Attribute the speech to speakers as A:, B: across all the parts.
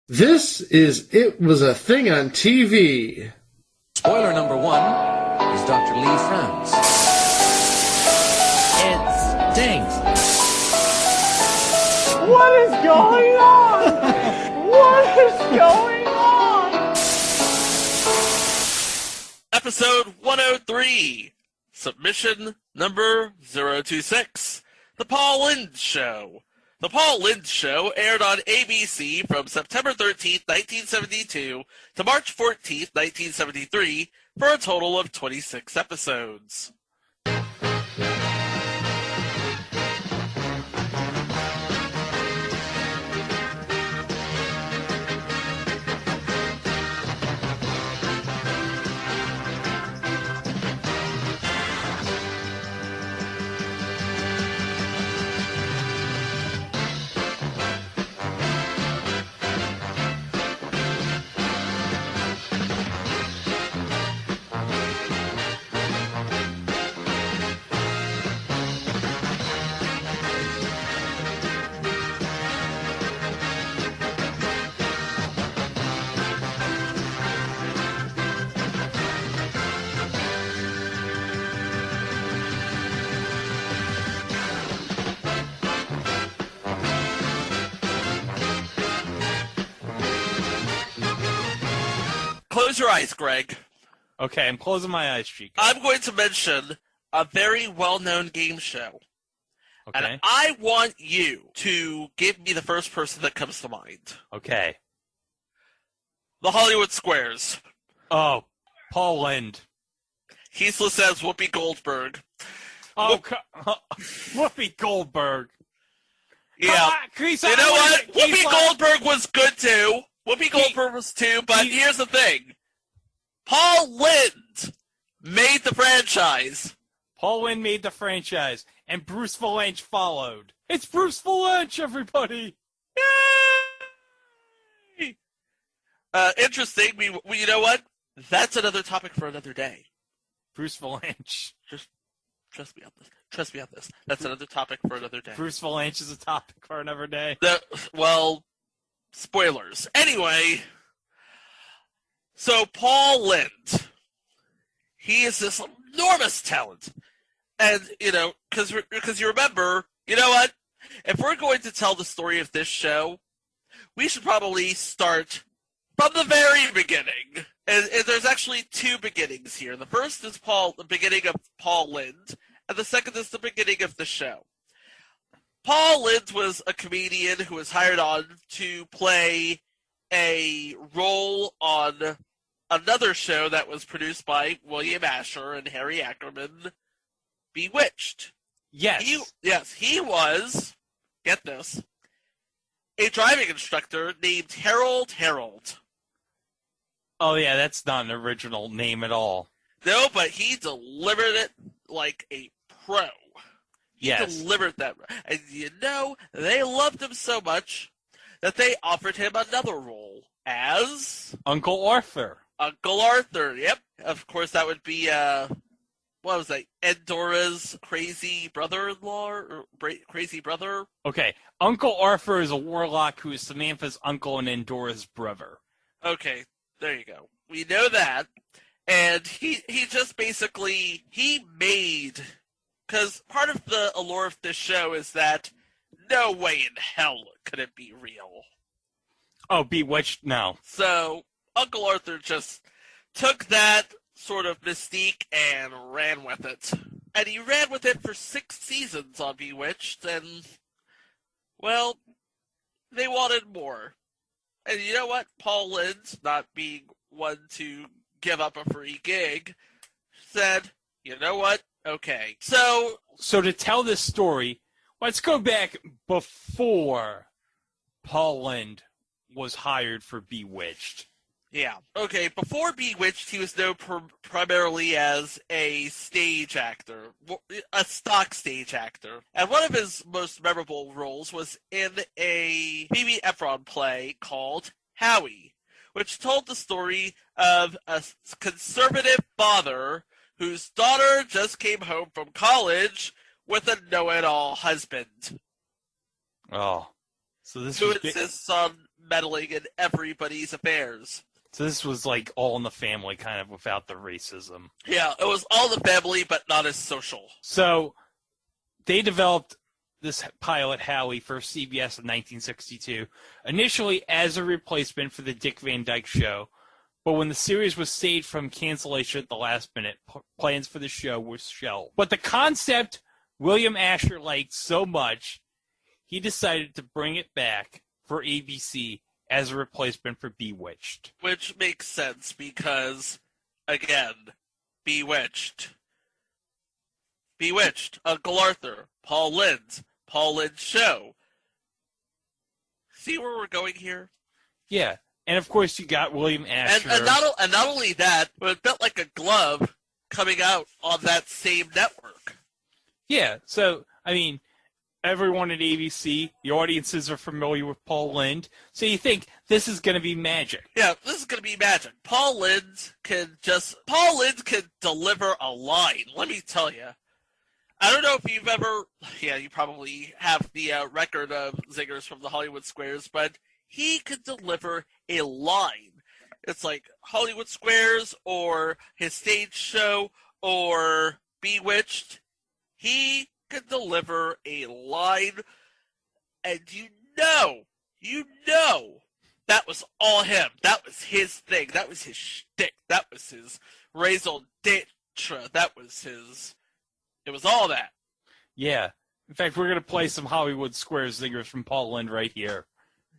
A: This is It Was a Thing on TV.
B: Spoiler number one is Dr. Lee frowns. It stinks.
C: What is going on? What is going on?
D: Episode 103, submission number 026, The Paul Lynde Show. The Paul Lynde Show aired on ABC from September 13th, 1972 to March 14th, 1973 for a total of 26 episodes. Close your eyes, Greg.
E: Okay, I'm closing my eyes, Chico.
D: I'm going to mention a very well-known game show.
E: Okay.
D: And I want you to give me the first person that comes to mind.
E: Okay.
D: The Hollywood Squares.
E: Oh, Paul Lynde.
D: Heathless as Whoopi Goldberg.
E: Oh, Whoopi Goldberg.
D: Yeah.
E: Chris,
D: You know what? Whoopi Goldberg was good too. Whoopi Goldberg was too, but here's the thing. Paul Lynde made the franchise.
E: Paul Lynde made the franchise, and Bruce Valanche followed. It's Bruce Valanche, everybody!
D: Yay! Interesting. We, you know what? That's another topic for another day.
E: Bruce Valanche.
D: Just trust me on this. Trust me on this. That's another topic for another day.
E: Bruce Valanche is a topic for another day.
D: Well, spoilers. Anyway, so Paul Lynde, he is this enormous talent. And, you know, because you remember, you know what? If we're going to tell the story of this show, we should probably start from the very beginning. And there's actually two beginnings here. The first is the beginning of Paul Lynde, and the second is the beginning of the show. Paul Lynde was a comedian who was hired on to play a role on another show that was produced by William Asher and Harry Ackerman, Bewitched.
E: Yes.
D: He was, get this, a driving instructor named Harold.
E: Oh, yeah, that's not an original name at all.
D: No, but he delivered it like a pro. He
E: Yes.
D: delivered that. And you know, they loved him so much that they offered him another role as
E: Uncle Arthur.
D: Uncle Arthur. Yep. Of course, that would be, what was that? Endora's crazy brother-in-law? Or crazy brother?
E: Okay, Uncle Arthur is a warlock who is Samantha's uncle and Endora's brother.
D: Okay, there you go. We know that. And he just basically, he made... Because part of the allure of this show is that no way in hell could it be real.
E: Oh, Bewitched? No.
D: So Uncle Arthur just took that sort of mystique and ran with it. And he ran with it for 6 seasons on Bewitched, and, well, they wanted more. And you know what? Paul Lynde, not being one to give up a free gig, said, you know what? Okay. So
E: to tell this story, let's go back before Paul Lynde was hired for Bewitched.
D: yeah. Okay, before Bewitched, he was known primarily as a stage actor, a stock stage actor. And one of his most memorable roles was in a Phoebe Ephron play called Howie, which told the story of a conservative father whose daughter just came home from college with a know-it-all husband
E: Oh. So this
D: who
E: was
D: insists on meddling in everybody's affairs.
E: So this was like all in the family, kind of without the racism.
D: Yeah, it was all the family, but not as social.
E: So they developed this pilot, Howie, for CBS in 1962, initially as a replacement for the Dick Van Dyke Show. But when the series was saved from cancellation at the last minute, plans for the show were shelved. But the concept William Asher liked so much, he decided to bring it back for ABC as a replacement for Bewitched.
D: Which makes sense because, again, Bewitched, Uncle Arthur, Paul Lynde's show. See where we're going here?
E: Yeah, and of course you got William Asher.
D: And not only that, but it felt like a glove coming out on that same network.
E: Yeah, so, I mean, everyone at ABC, the audiences are familiar with Paul Lynde, so you think this is going to be magic.
D: Yeah, this is going to be magic. Paul Lynde can deliver a line, let me tell you. I don't know if you've ever, you probably have the record of zingers from the Hollywood Squares, but he could deliver a line. It's like Hollywood Squares or his stage show or Bewitched. He could deliver a line, and you know, that was all him. That was his thing. That was his shtick. That was his raison d'etre. It was all that.
E: Yeah. In fact, we're going to play some Hollywood Squares zingers from Paul Lynde right here.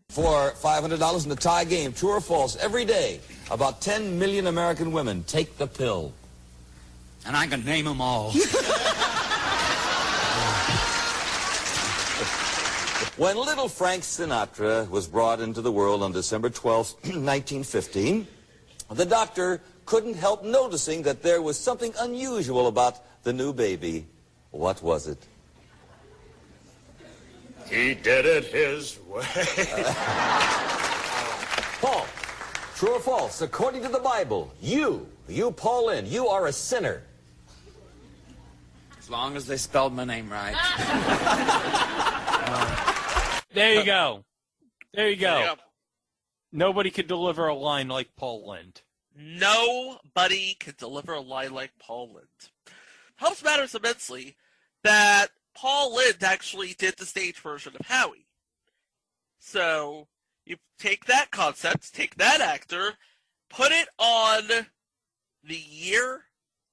F: For $500 in the tie game, true or false, every day, about 10 million American women take the pill.
B: And I can name them all.
F: When little Frank Sinatra was brought into the world on December 12th, 1915, the doctor couldn't help noticing that there was something unusual about the new baby. What was it?
G: He did it his way.
F: Paul, true or false, according to the Bible, you, Paul Lynde, you are a sinner.
B: As long as they spelled my name right.
E: There you go. There you go.
D: Yep.
E: Nobody could deliver a line like Paul Lynde.
D: Nobody could deliver a line like Paul Lynde. Helps matters immensely that Paul Lynde actually did the stage version of Howie. So you take that concept, take that actor, put it on the year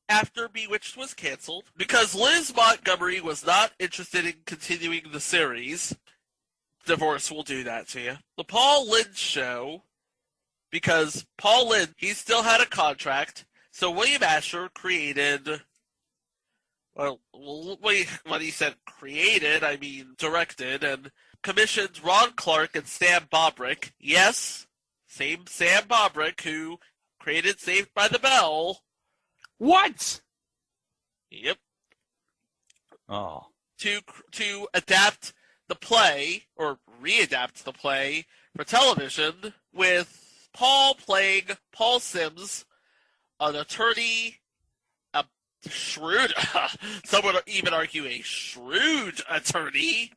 D: after Bewitched was canceled, because Liz Montgomery was not interested in continuing the series. Divorce will do that to you. The Paul Lynde show, because Paul Lynde, he still had a contract, so William Asher created, well, when he said created, I mean directed, and commissioned Ron Clark and Sam Bobrick. Yes, same Sam Bobrick who created Saved by the Bell.
E: What?
D: Yep.
E: Oh.
D: To adapt the play, or readapt the play for television, with Paul playing Paul Sims, an attorney, a shrewd, some would even argue a shrewd attorney,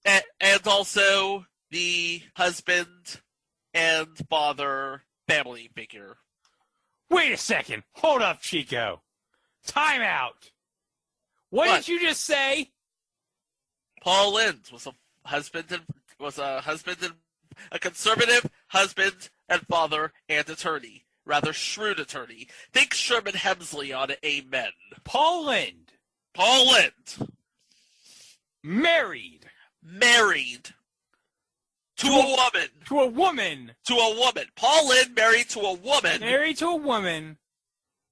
D: and also the husband and father family figure.
E: Wait a second. Hold up, Chico. Time out. What did you just say?
D: Paul Lynde was a conservative husband and father and attorney. Rather shrewd attorney. Think Sherman Hemsley on Amen.
E: Paul Lynde.
D: Paul Lynde.
E: Married.
D: To a woman.
E: To a woman.
D: To a woman. Paul Lynde married to a woman.
E: Married to a woman.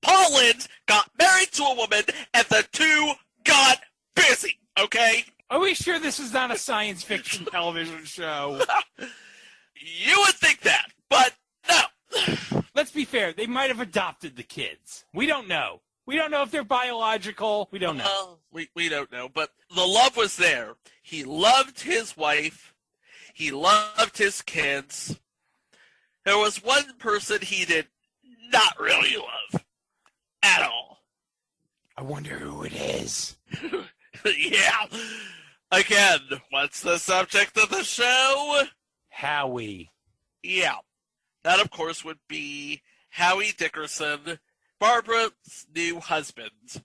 D: Paul Lynde got married to a woman, and the two got busy, okay?
E: Are we sure this is not a science fiction television show?
D: You would think that, but no.
E: Let's be fair. They might have adopted the kids. We don't know. We don't know if they're biological. We don't know.
D: We don't know, but the love was there. He loved his wife. He loved his kids. There was one person he did not really love at all.
E: I wonder who it is.
D: Yeah. Again, what's the subject of the show?
E: Howie.
D: Yeah. That, of course, would be Howie Dickerson, Barbara's new husband.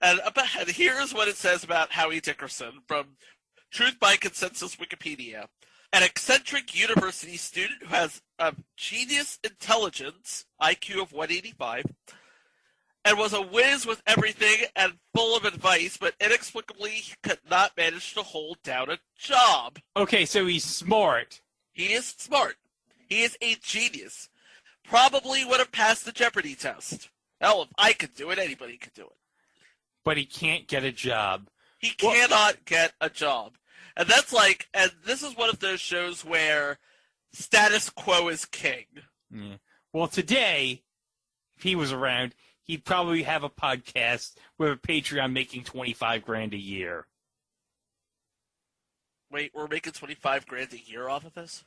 D: And here's what it says about Howie Dickerson from Truth by Consensus Wikipedia. An eccentric university student who has a genius intelligence, IQ of 185, and was a whiz with everything and full of advice, but inexplicably could not manage to hold down a job.
E: Okay, so he's smart.
D: He is smart. He is a genius. Probably would have passed the Jeopardy test. Hell, if I could do it, anybody could do it.
E: But he can't get a job.
D: He cannot get a job. And and this is one of those shows where status quo is king.
E: Yeah. Well, today, if he was around, he'd probably have a podcast with a Patreon making $25,000 a year.
D: Wait, we're making $25,000 a year off of this?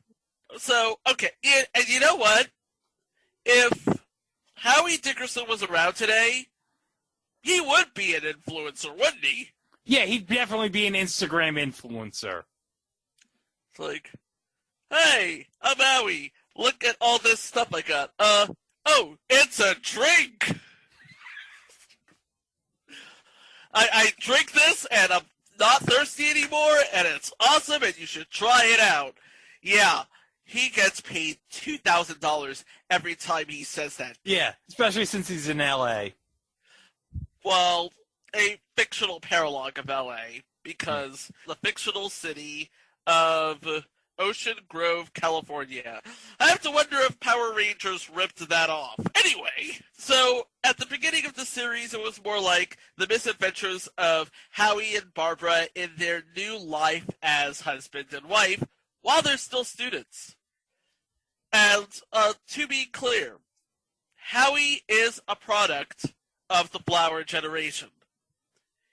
D: So, okay, and you know what? If Howie Dickerson was around today, he would be an influencer, wouldn't he?
E: Yeah, he'd definitely be an Instagram influencer.
D: It's like, hey, I'm Howie. Look at all this stuff I got. Oh, it's a drink. I drink this and I'm not thirsty anymore and it's awesome and you should try it out. Yeah, he gets paid $2,000 every time he says that.
E: Yeah, especially since he's in L.A.
D: Well, a fictional paralogue of L.A. because the fictional city of Ocean Grove, California. I have to wonder if Power Rangers ripped that off. Anyway, so at the beginning of the series, it was more like the misadventures of Howie and Barbara in their new life as husband and wife while they're still students. And to be clear, Howie is a product of the flower generation.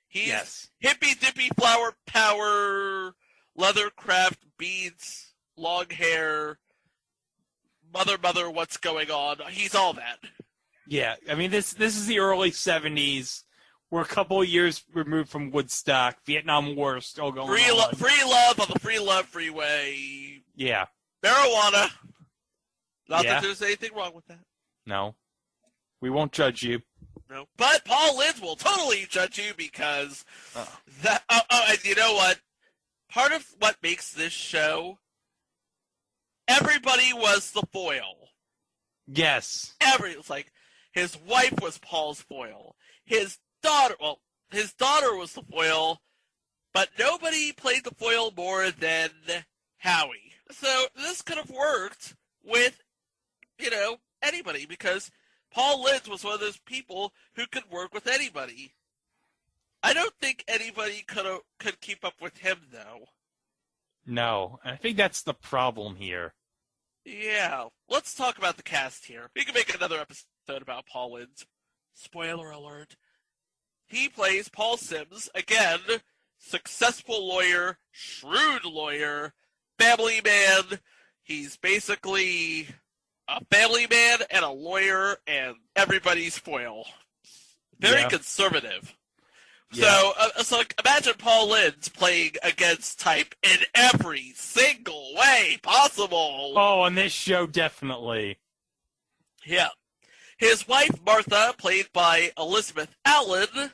D: He's hippy-dippy flower power, leathercraft, beads, long hair, mother, what's going on? He's all that.
E: Yeah, I mean, this is the early 70s. We're a couple of years removed from Woodstock. Vietnam War is still going on.
D: Free love on the free love freeway.
E: Yeah.
D: Marijuana. Not that there's anything wrong with that.
E: No. We won't judge you.
D: No. But Paul Lynde will totally judge you because and you know what? Part of what makes this show, everybody was the foil.
E: Yes.
D: It's like his wife was Paul's foil. His daughter was the foil, but nobody played the foil more than Howie. So this could have worked with, anybody because Paul Lynde was one of those people who could work with anybody. I don't think anybody could keep up with him, though.
E: No, I think that's the problem here.
D: Yeah, let's talk about the cast here. We can make another episode about Paul Lynde. Spoiler alert. He plays Paul Sims, again, successful lawyer, shrewd lawyer, family man. He's basically a family man and a lawyer and everybody's foil. Very conservative.
E: Yeah.
D: So imagine Paul Lynde playing against type in every single way possible.
E: Oh, on this show, definitely.
D: Yeah. His wife, Martha, played by Elizabeth Allen,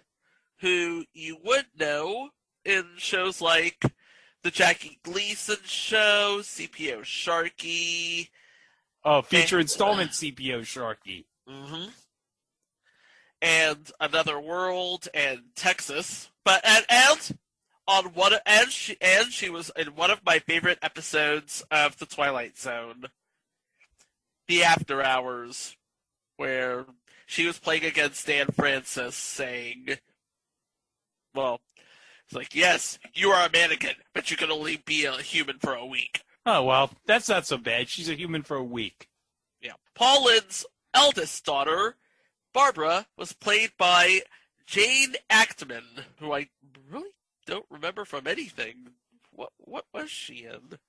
D: who you would know in shows like The Jackie Gleason Show, CPO Sharky.
E: Oh, feature installment CPO Sharky.
D: Mm-hmm. And Another World and Texas. She was in one of my favorite episodes of The Twilight Zone, The After Hours, where she was playing against Dan Francis, saying, well, it's like, yes, you are a mannequin, but you can only be a human for a week.
E: Oh, well, that's not so bad. She's a human for a week.
D: Yeah. Paul Lynde's eldest daughter, Barbara, was played by Jane Actman, who I really don't remember from anything. What was she in?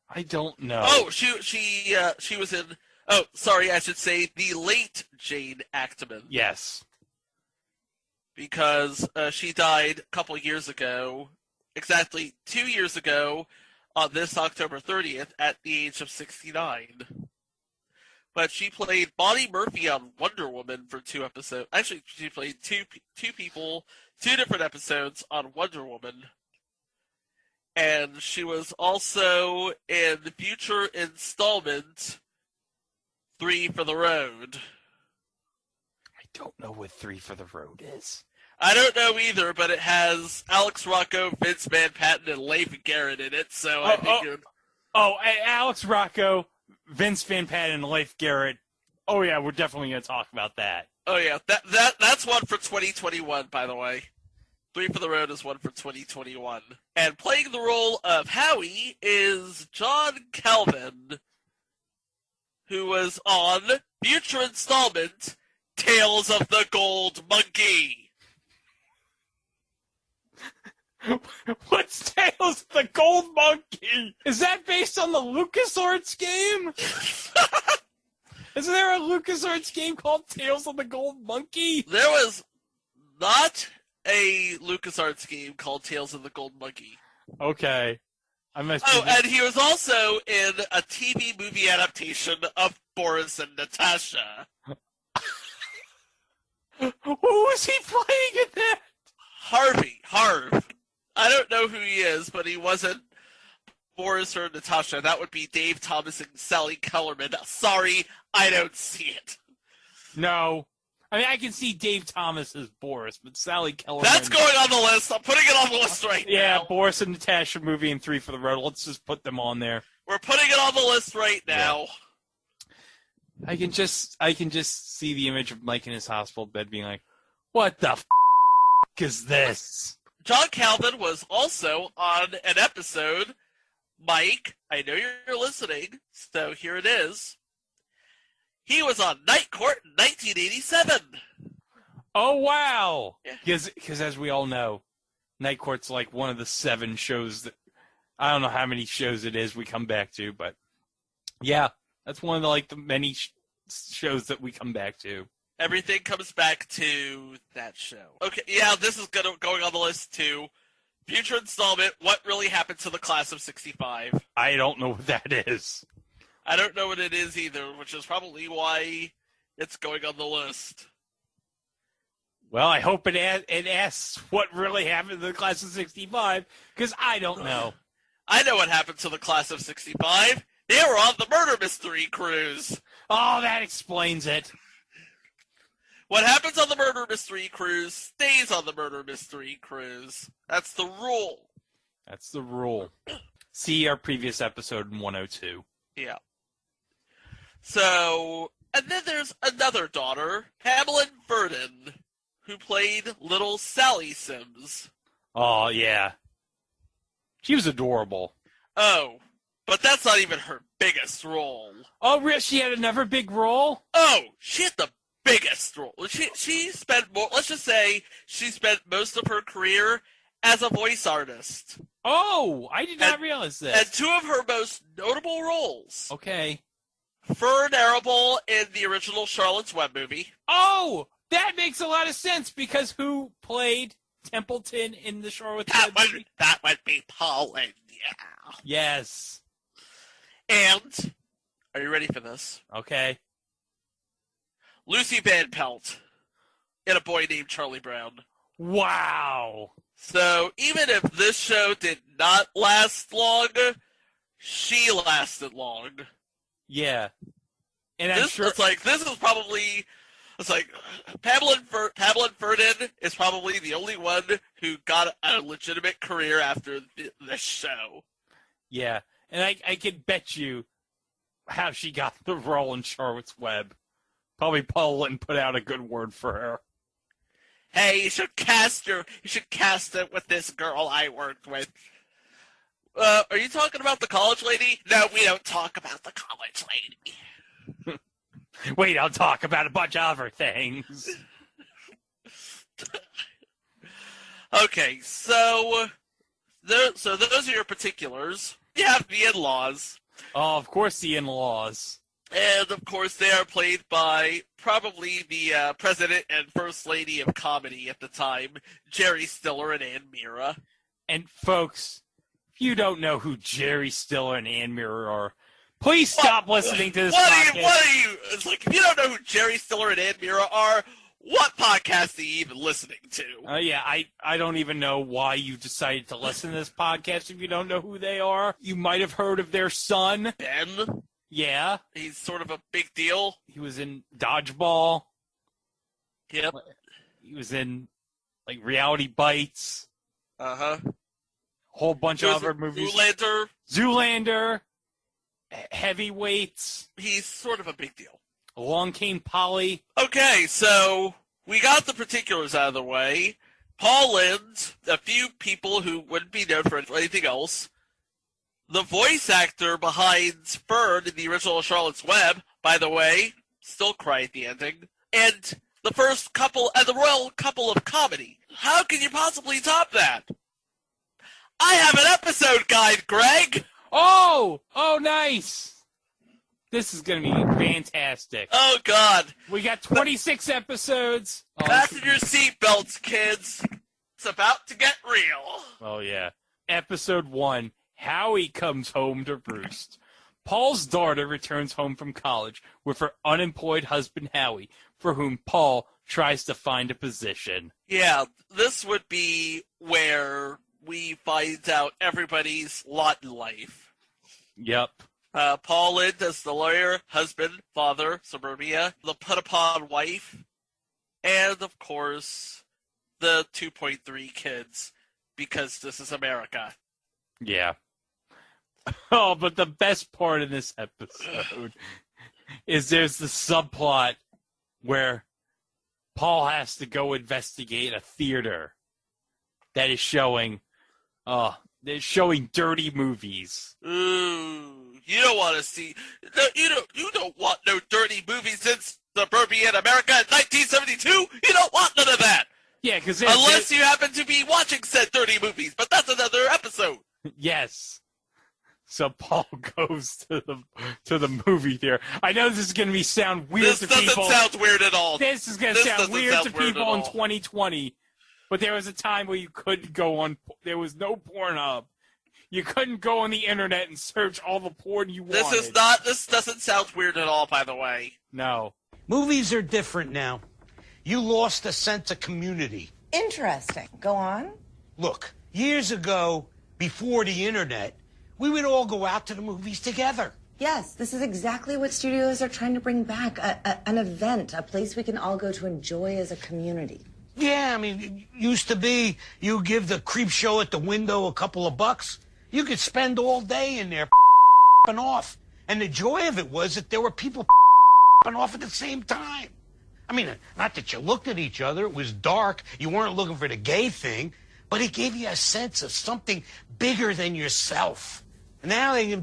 E: I don't know.
D: Oh, she was in. Oh, sorry, I should say the late Jane Actman.
E: Yes,
D: because she died a couple years ago, exactly 2 years ago, on this October 30th at the age of 69. But she played Bonnie Murphy on Wonder Woman for 2 episodes. Actually, she played two people, 2 different episodes on Wonder Woman. And she was also in the future installment 3 for the Road.
E: I don't know what 3 for the Road is.
D: I don't know either, but it has Alex Rocco, Vince Van Patten, and Leif Garrett in it, so I figured...
E: Alex Rocco, Vince Van Patten, and Leif Garrett. Oh, yeah, we're definitely going to talk about that.
D: Oh, yeah, that's one for 2021, by the way. 3 for the Road is one for 2021. And playing the role of Howie is John Calvin, who was on future installment Tales of the Gold Monkey.
E: What's Tales of the Gold Monkey? Is that based on the LucasArts game? Isn't there a LucasArts game called Tales of the Gold Monkey?
D: There was not a LucasArts game called Tales of the Gold Monkey.
E: Okay. And
D: he was also in a TV movie adaptation of Boris and Natasha.
E: Who was he playing in that?
D: Harv. I don't know who he is, but he wasn't Boris or Natasha. That would be Dave Thomas and Sally Kellerman. Sorry, I don't see it.
E: No. I mean, I can see Dave Thomas as Boris, but Sally Kellerman...
D: That's going on the list. I'm putting it on the list right now.
E: Yeah, Boris and Natasha movie and 3 for the Road. Let's just put them on there.
D: We're putting it on the list right now.
E: Yeah. I can just see the image of Mike in his hospital bed being like, what the is this?
D: John Calvin was also on an episode. Mike, I know you're listening, so here it is. He was on Night Court in 1987.
E: Oh, wow.
D: Yeah.
E: Because as we all know, Night Court's like one of the 7 shows that... I don't know how many shows it is we come back to, but... Yeah, that's one of the many shows that we come back to.
D: Everything comes back to that show. Okay, yeah, this is going on the list too. Future installment, What Really Happened to the Class of 65.
E: I don't know what that is.
D: I don't know what it is either, which is probably why it's going on the list.
E: Well, I hope it asks what really happened to the Class of 65, because I don't know.
D: I know what happened to the Class of 65. They were on the Murder Mystery Cruise.
E: Oh, that explains it.
D: What happens on the Murder Mystery Cruise stays on the Murder Mystery Cruise. That's the rule.
E: That's the rule. See our previous episode in 102.
D: Yeah. So, and then there's another daughter, Pamela Verdon, who played little Sally Sims.
E: Oh, yeah. She was adorable.
D: Oh, but that's not even her biggest role.
E: Oh, really? She had another big role?
D: Oh, she had the biggest role. She spent more, let's just say, she spent most of her career as a voice artist.
E: Oh, I did not realize this.
D: And 2 of her most notable roles.
E: Okay.
D: Fern Arable in the original Charlotte's Web movie.
E: Oh, that makes a lot of sense, because who played Templeton in the Charlotte's Web movie?
D: That would be Pauline, yeah.
E: Yes.
D: And, are you ready for this?
E: Okay.
D: Lucy Van Pelt in A Boy Named Charlie Brown.
E: Wow.
D: So, even if this show did not last long, she lasted long.
E: Yeah. And I'm sure...
D: This is probably... It's like, Pamela Verdon is probably the only one who got a legitimate career after this show.
E: Yeah. And I can bet you how she got the role in Charlotte's Web. Probably Paul Lynde put out a good word for her.
D: Hey, you should cast it with this girl I worked with. Are you talking about the college lady? No, we don't talk about the college lady.
E: Wait, I'll talk about a bunch of other things.
D: Okay, so those are your particulars. You have the in-laws.
E: Oh, of course the in-laws.
D: And, of course, they are played by probably the president and first lady of comedy at the time, Jerry Stiller and Ann Mira.
E: And, folks, You don't know who Jerry Stiller and Ann Mirror are. Please stop listening to this podcast.
D: What are you? It's like, if you don't know who Jerry Stiller and Ann Mirror are, what podcast are you even listening to?
E: Yeah, I don't even know why you decided to listen to this podcast if you don't know who they are. You might have heard of their son.
D: Ben?
E: Yeah.
D: He's sort of a big deal.
E: He was in Dodgeball.
D: Yep.
E: He was in, like, Reality Bites.
D: Uh-huh.
E: A whole bunch of other movies. Zoolander. Heavyweights.
D: He's sort of a big deal.
E: Along Came Polly.
D: Okay, so we got the particulars out of the way. Paul Lynde, a few people who wouldn't be known for anything else. The voice actor behind Fern in the original Charlotte's Web, by the way, still cry at the ending. And the first couple, and the royal couple of comedy. How can you possibly top that? I have an episode guide, Greg!
E: Oh, nice. This is going to be fantastic.
D: Oh, God.
E: We got 26 episodes.
D: Fasten your seatbelts, kids. It's about to get real.
E: Oh, yeah. Episode 1, Howie comes home to roost. Paul's daughter returns home from college with her unemployed husband, Howie, for whom Paul tries to find a position.
D: Yeah, this would be where we find out everybody's lot in life.
E: Yep.
D: Paul Lynde as the lawyer, husband, father, suburbia, the put-upon wife, and, of course, the 2.3 kids, because this is America.
E: Yeah. Oh, but the best part in this episode is there's the subplot where Paul has to go investigate a theater that is showing dirty movies.
D: Ooh, you don't want to see. No, you don't want no dirty movies in suburban America in 1972. You don't want none of that.
E: Yeah, because
D: unless you happen to be watching said dirty movies, but that's another episode.
E: Yes. So Paul goes to the movie theater. I know this is going to sound weird to people.
D: This doesn't sound weird at all.
E: This is going to sound weird to people in 2020. But there was a time where you couldn't go on. There was no Pornhub. You couldn't go on the internet and search all the porn you wanted.
D: This doesn't sound weird at all, by the way.
E: No.
H: Movies are different now. You lost a sense of community.
I: Interesting. Go on.
H: Look, years ago, before the internet, we would all go out to the movies together.
I: Yes, this is exactly what studios are trying to bring back. An event, a place we can all go to enjoy as a community.
H: Yeah, I mean, it used to be you give the creep show at the window a couple of bucks. You could spend all day in there off. And the joy of it was that there were people off at the same time. I mean, not that you looked at each other. It was dark. You weren't looking for the gay thing. But it gave you a sense of something bigger than yourself. And now they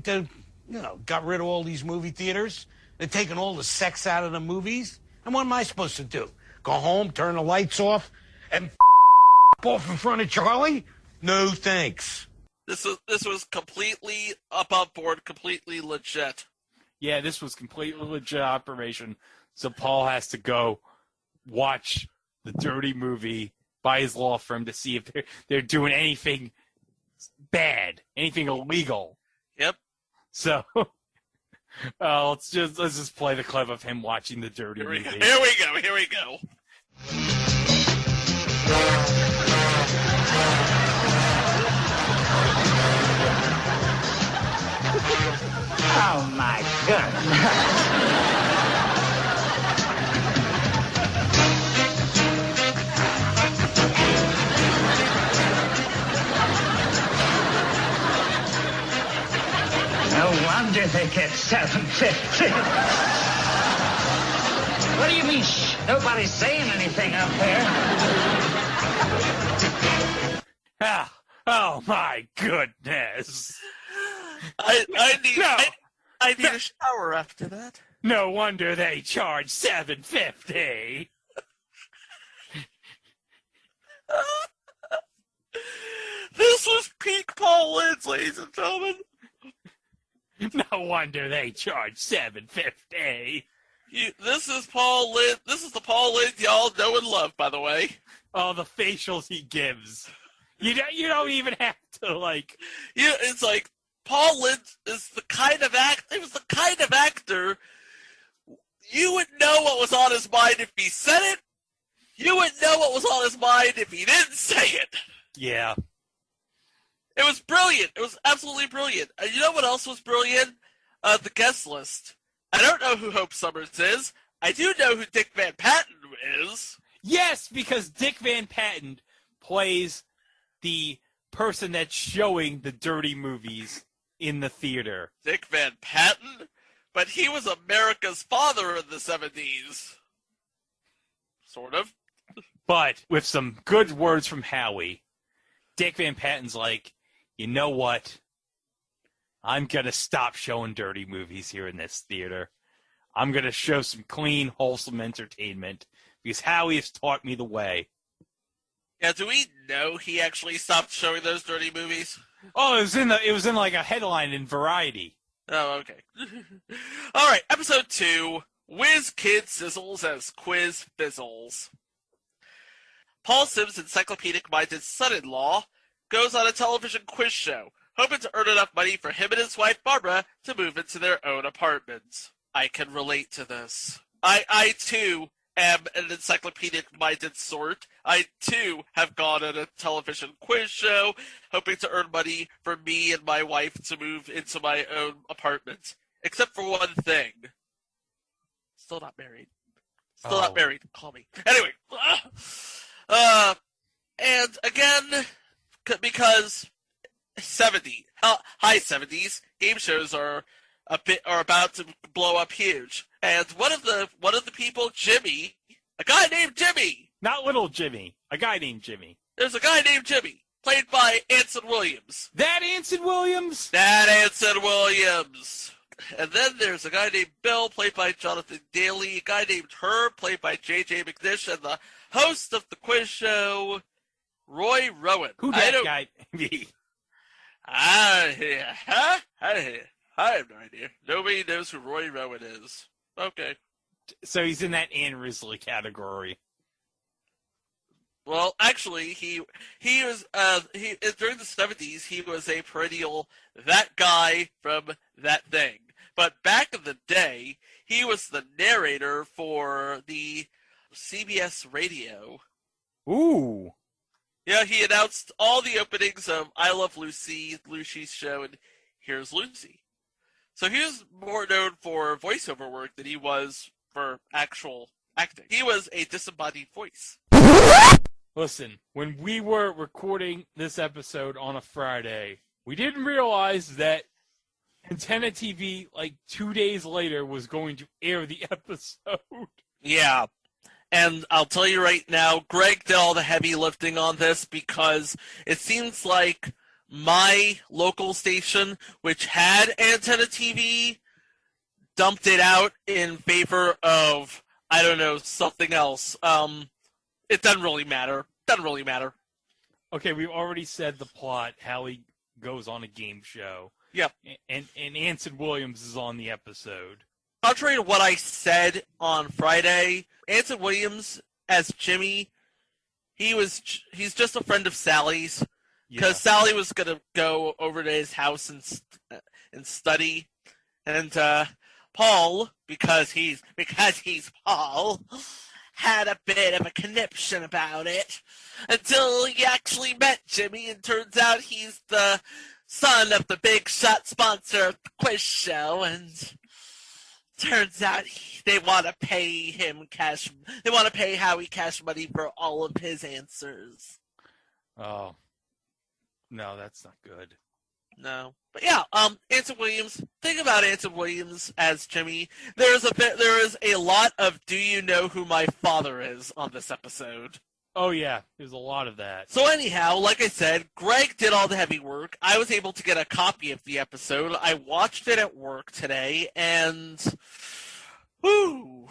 H: got rid of all these movie theaters. They're taking all the sex out of the movies. And what am I supposed to do? Go home, turn the lights off, and off in front of Charlie? No, thanks.
D: This was completely above board, completely legit.
E: Yeah, this was completely legit operation. So Paul has to go watch the dirty movie by his law firm to see if they're doing anything bad, anything illegal.
D: Yep.
E: So let's just play the clip of him watching the dirty movie.
D: Here we go.
C: Oh my goodness. No wonder they get 750. What do you mean, shh? Nobody's saying anything up there.
E: Oh my goodness.
D: I need a shower after that.
E: No wonder they charge $7.50.
D: This was peak Paul Lynde, ladies and gentlemen.
E: No wonder they charge $7.50.
D: This is Paul Lynde. This is the Paul Lynde y'all know and love, by the way.
E: Oh, the facials he gives. You don't even have to, like...
D: Yeah, it's like, Paul Lynde is the kind of he was the kind of actor, you would know what was on his mind if he said it. You would know what was on his mind if he didn't say it.
E: Yeah.
D: It was brilliant. It was absolutely brilliant. And you know what else was brilliant? The guest list. I don't know who Hope Summers is. I do know who Dick Van Patten is.
E: Yes, because Dick Van Patten plays the person that's showing the dirty movies in the theater.
D: Dick Van Patten? But he was America's father in the 70s. Sort of.
E: But with some good words from Howie, Dick Van Patten's like, you know what? I'm going to stop showing dirty movies here in this theater. I'm going to show some clean, wholesome entertainment because Howie has taught me the way.
D: Yeah, do we know he actually stopped showing those dirty movies?
E: Oh, it was in like a headline in Variety.
D: Oh, okay. All right, episode 2, Whiz Kid Sizzles as Quiz Fizzles. Paul Sims' encyclopedic-minded son-in-law goes on a television quiz show, hoping to earn enough money for him and his wife Barbara to move into their own apartment. I can relate to this. I too, am an encyclopedic-minded sort. I, too, have gone on a television quiz show, hoping to earn money for me and my wife to move into my own apartment. Except for one thing. Still not married. Still not married. Call me. Anyway. And again, because high 70s, game shows are about to blow up huge. And one of the people, Jimmy, a guy named Jimmy.
E: Not little Jimmy, a guy named Jimmy.
D: There's a guy named Jimmy, played by Anson Williams.
E: That Anson Williams?
D: That Anson Williams. And then there's a guy named Bill, played by Jonathan Daly, a guy named Herb, played by J.J. McNish, and the host of the quiz show, Roy Rowan.
E: Who that guy be?
D: I have no idea. Nobody knows who Roy Rowan is. Okay.
E: So he's in that Ann Risley category.
D: Well, actually, he was during the 70s. He was a perennial that guy from That Thing. But back in the day, he was the narrator for the CBS radio.
E: Ooh.
D: Yeah, he announced all the openings of I Love Lucy, Lucy's show, and Here's Lucy. So he was more known for voiceover work than he was for actual acting. He was a disembodied voice.
E: Listen, when we were recording this episode on a Friday, we didn't realize that Antenna TV, like 2 days later, was going to air the episode.
D: Yeah. And I'll tell you right now, Greg did all the heavy lifting on this because it seems like my local station, which had Antenna TV, dumped it out in favor of, I don't know, something else. It doesn't really matter.
E: Okay, we've already said the plot, Howie goes on a game show.
D: Yep.
E: And Anson Williams is on the episode.
D: Contrary to what I said on Friday, Anson Williams as Jimmy, he's just a friend of Sally's. Because Sally was going to go over to his house and study. And Paul, because he's Paul, had a bit of a conniption about it until he actually met Jimmy, and turns out he's the son of the big shot sponsor of the quiz show, and turns out they want to pay him cash. They want to pay Howie cash money for all of his answers.
E: Oh. No, that's not good.
D: No. But yeah, Anson Williams, think about Anson Williams as Jimmy. There is a lot of do you know who my father is on this episode.
E: Oh yeah, there's a lot of that.
D: So anyhow, like I said, Greg did all the heavy work. I was able to get a copy of the episode. I watched it at work today, and whoo.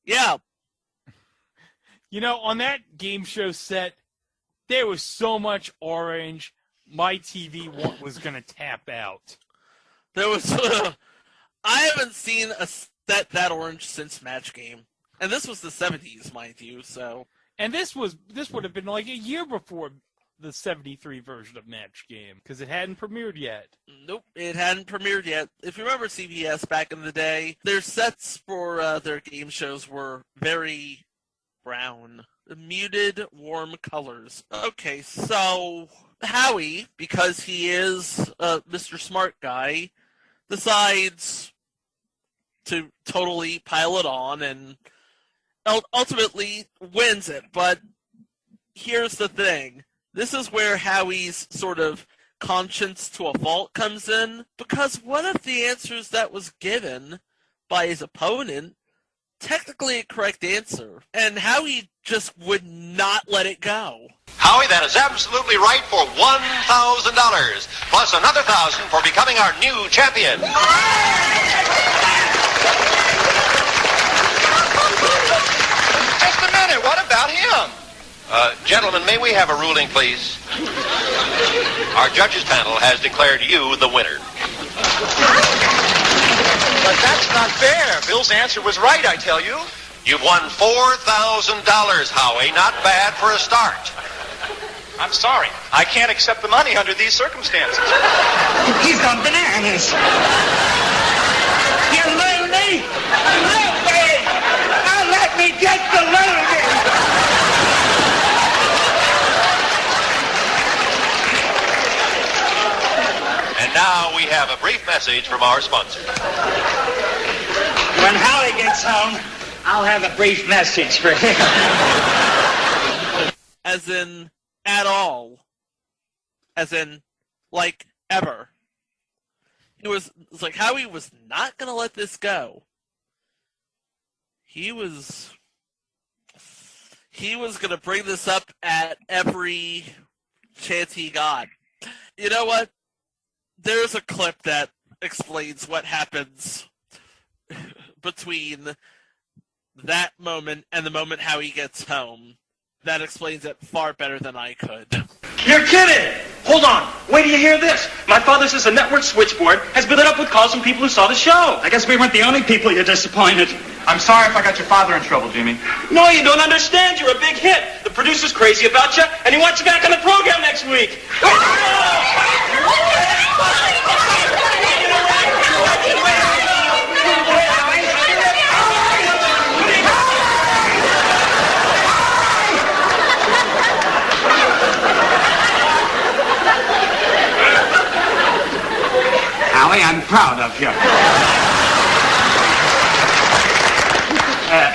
D: Yeah.
E: You know, on that game show set, there was so much orange, my TV was going to tap out.
D: There was... I haven't seen a set that orange since Match Game. And this was the 70s, mind you, so...
E: And this would have been like a year before the 73 version of Match Game, because it hadn't premiered yet.
D: Nope, it hadn't premiered yet. If you remember CBS back in the day, their sets for their game shows were very brown. Muted, warm colors. Okay, so Howie, because he is Mr. Smart Guy, decides to totally pile it on and ultimately wins it. But here's the thing. This is where Howie's sort of conscience to a fault comes in, because one of the answers that was given by his opponent, technically a correct answer, and Howie just would not let it go.
J: Howie, that is absolutely right for $1,000, plus another $1,000 for becoming our new champion. Just a minute, what about him? Gentlemen, may we have a ruling, please? Our judges panel has declared you the winner.
G: But that's not fair. Bill's answer was right, I tell you.
J: You've won $4,000, Howie. Not bad for a start.
G: I'm sorry. I can't accept the money under these circumstances.
H: He's gone bananas. You loony! Loony! Now let me get the loony!
J: And now we have a brief message from our sponsor.
H: When Howie gets home, I'll have a brief message for him.
D: As in, at all. As in, like, ever. It's like Howie was not going to let this go. He was going to bring this up at every chance he got. You know what? There's a clip that explains what happens between that moment and the moment Howie gets home. That explains it far better than I could.
G: You're kidding! Hold on. Wait till you hear this. My father says the network switchboard has been lit up with calls from people who saw the show.
H: I guess we weren't the only people you're disappointed.
G: I'm sorry if I got your father in trouble, Jimmy. No, you don't understand. You're a big hit. The producer's crazy about you, and he wants you back on the program next week.
H: Howie, I'm proud of you.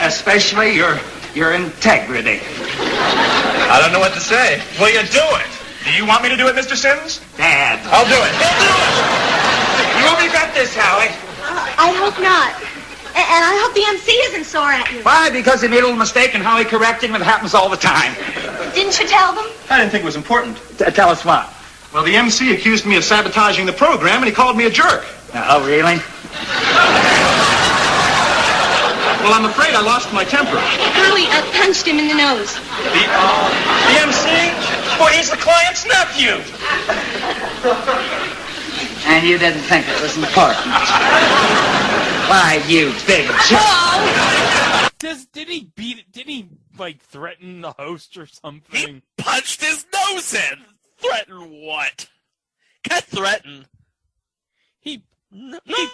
H: Especially your integrity.
G: I don't know what to say. Will you do it? Do you want me to do it, Mr. Sims?
H: Dad.
G: I'll do it. You only got this, Howie.
K: I hope not. And I hope the MC isn't sore at you.
H: Why? Because he made a little mistake and Howie corrected him. It happens all the time.
K: Didn't you tell them?
G: I didn't think it was important.
H: Tell us what?
G: Well, the MC accused me of sabotaging the program, and he called me a jerk.
H: Oh, really?
G: Well, I'm afraid I lost my temper.
K: Howie, I punched him in the nose.
G: The MC? Boy, he's the client's nephew.
H: And you didn't think it was important. Why, you big jerk.
E: Did he like threaten the host or something?
D: He punched his nose in. Threaten what? Can't threaten. He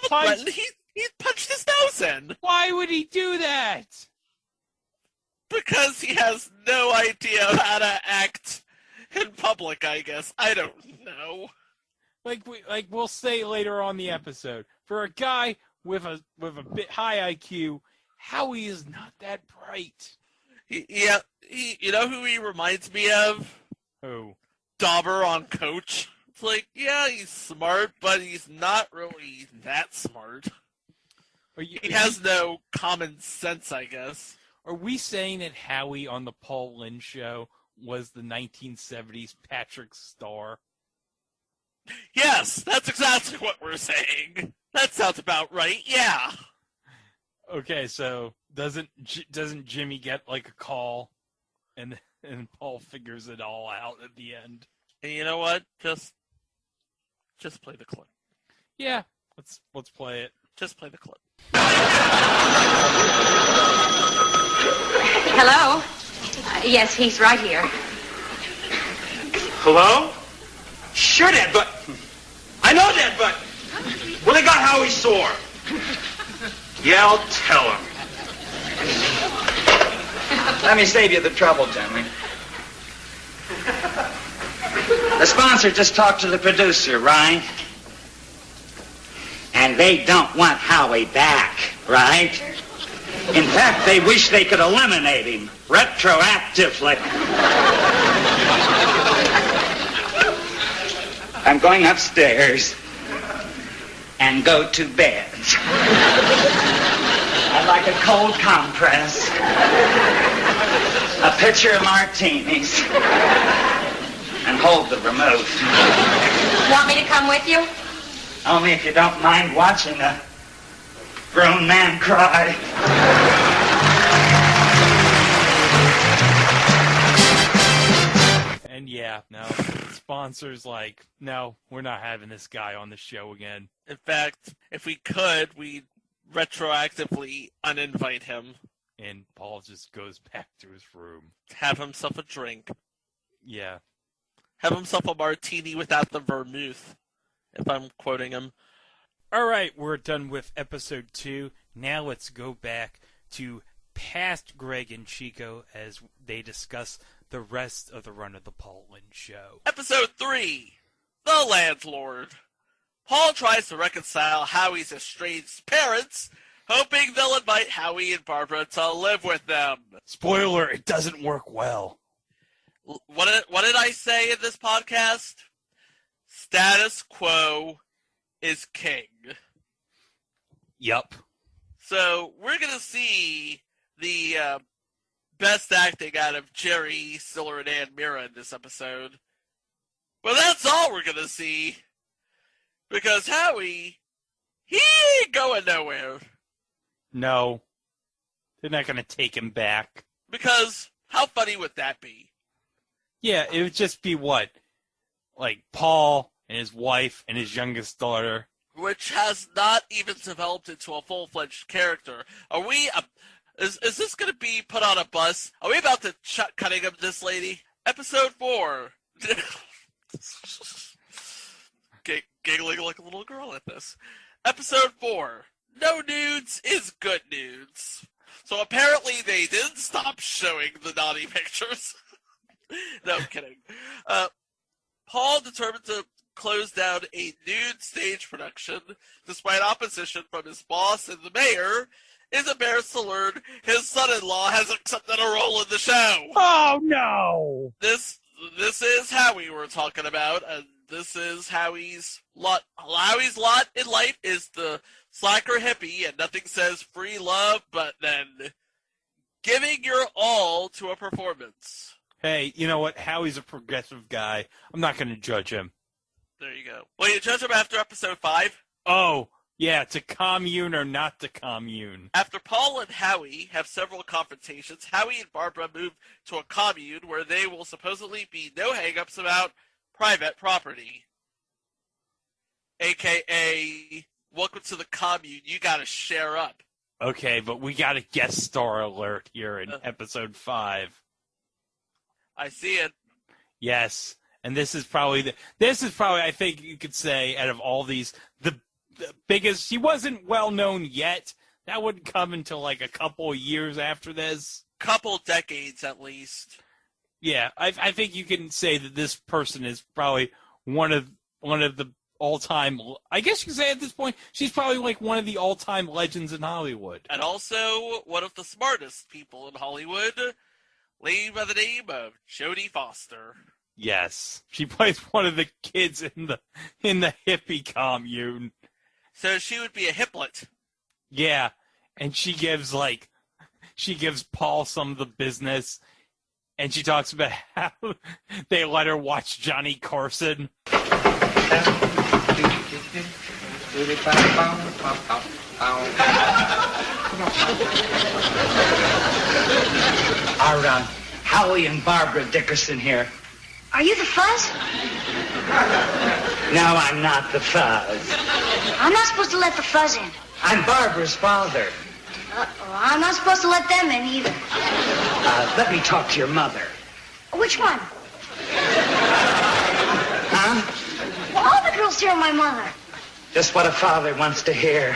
D: punched his nose in.
E: Why would he do that?
D: Because he has no idea how to act in public, I guess. I don't know.
E: Like we'll say later on the episode, for a guy with a bit high IQ, Howie is not that bright.
D: You know who he reminds me of?
E: Who?
D: Dauber on Coach. It's like, yeah, he's smart, but he's not really that smart. He has no common sense, I guess.
E: Are we saying that Howie on the Paul Lynde show was the 1970s Patrick Star?
D: Yes, that's exactly what we're saying. That sounds about right, yeah.
E: Okay, so doesn't Jimmy get like a call and Paul figures it all out at the end?
D: And you know what? Just play the clip.
E: Yeah, let's play it.
D: Just play the clip.
K: Hello? Yes, he's right here.
G: Hello? Sure, Dad, but... I know, Dad, but... Well, they got Howie sore. Yeah, I'll tell him.
L: Let me save you the trouble, Jimmy. The sponsor just talked to the producer, right? And they don't want Howie back, right? In fact, they wish they could eliminate him retroactively. I'm going upstairs and go to bed. I'd like a cold compress, a pitcher of martinis, and hold the remote.
K: Want me to come with you?
L: Only if you don't mind watching a grown man cry.
E: And yeah, no, sponsors like, no, we're not having this guy on the show again.
D: In fact, if we could, we'd retroactively uninvite him.
E: And Paul just goes back to his room.
D: Have himself a drink.
E: Yeah.
D: Have himself a martini without the vermouth, if I'm quoting him.
E: All right, we're done with episode 2. Now let's go back to past Greg and Chico as they discuss the rest of the run of the Paul Lynde show.
D: Episode 3, The Landlord. Paul tries to reconcile Howie's estranged parents, hoping they'll invite Howie and Barbara to live with them.
E: Spoiler, it doesn't work well.
D: What did I say in this podcast? Status quo is king.
E: Yup.
D: So we're going to see the best acting out of Jerry, Stiller, and Ann Mira in this episode. But that's all we're going to see. Because Howie, he ain't going nowhere.
E: No. They're not going to take him back.
D: Because how funny would that be?
E: Yeah, it would just be what? Like Paul and his wife and his youngest daughter.
D: Which has not even developed into a full-fledged character. Are we... Is this going to be put on a bus? Are we about to cutting up this lady? Episode 4. Giggling like a little girl at this. Episode 4. No nudes is good nudes. So apparently they didn't stop showing the naughty pictures. No, I'm kidding. Paul determined to close down a nude stage production despite opposition from his boss and the mayor. Is embarrassed to learn his son-in-law has accepted a role in the show.
E: Oh, no!
D: This is Howie we're talking about, and this is Howie's lot. Howie's lot in life is the slacker hippie, and nothing says free love but then giving your all to a performance.
E: Hey, you know what? Howie's a progressive guy. I'm not going to judge him.
D: There you go. Well, you judge him after episode 5?
E: Oh, yeah, to commune or not to commune.
D: After Paul and Howie have several confrontations, Howie and Barbara move to a commune where they will supposedly be no hang-ups about private property. AKA, welcome to the commune, you gotta share up.
E: Okay, but we got a guest star alert here in episode 5.
D: I see it.
E: Yes, and this is probably, I think you could say, out of all these, the biggest. He wasn't well known yet. That wouldn't come until like a couple of years after this.
D: Couple decades at least.
E: Yeah, I think you can say that this person is probably one of the all-time. I guess you could say at this point she's probably like one of the all-time legends in Hollywood,
D: and also one of the smartest people in Hollywood, lady by the name of Jodie Foster.
E: Yes, she plays one of the kids in the hippie commune.
D: So she would be a hiplet.
E: Yeah, and she gives Paul some of the business, and she talks about how they let her watch Johnny Carson.
L: Our Howie and Barbara Dickerson here.
K: Are you the fuzz?
L: No, I'm not the fuzz.
K: I'm not supposed to let the fuzz in.
L: I'm Barbara's father.
K: I'm not supposed to let them in either.
L: Let me talk to your mother.
K: Which one?
L: Huh?
K: Well, all the girls here are my mother.
L: Just what a father wants to hear.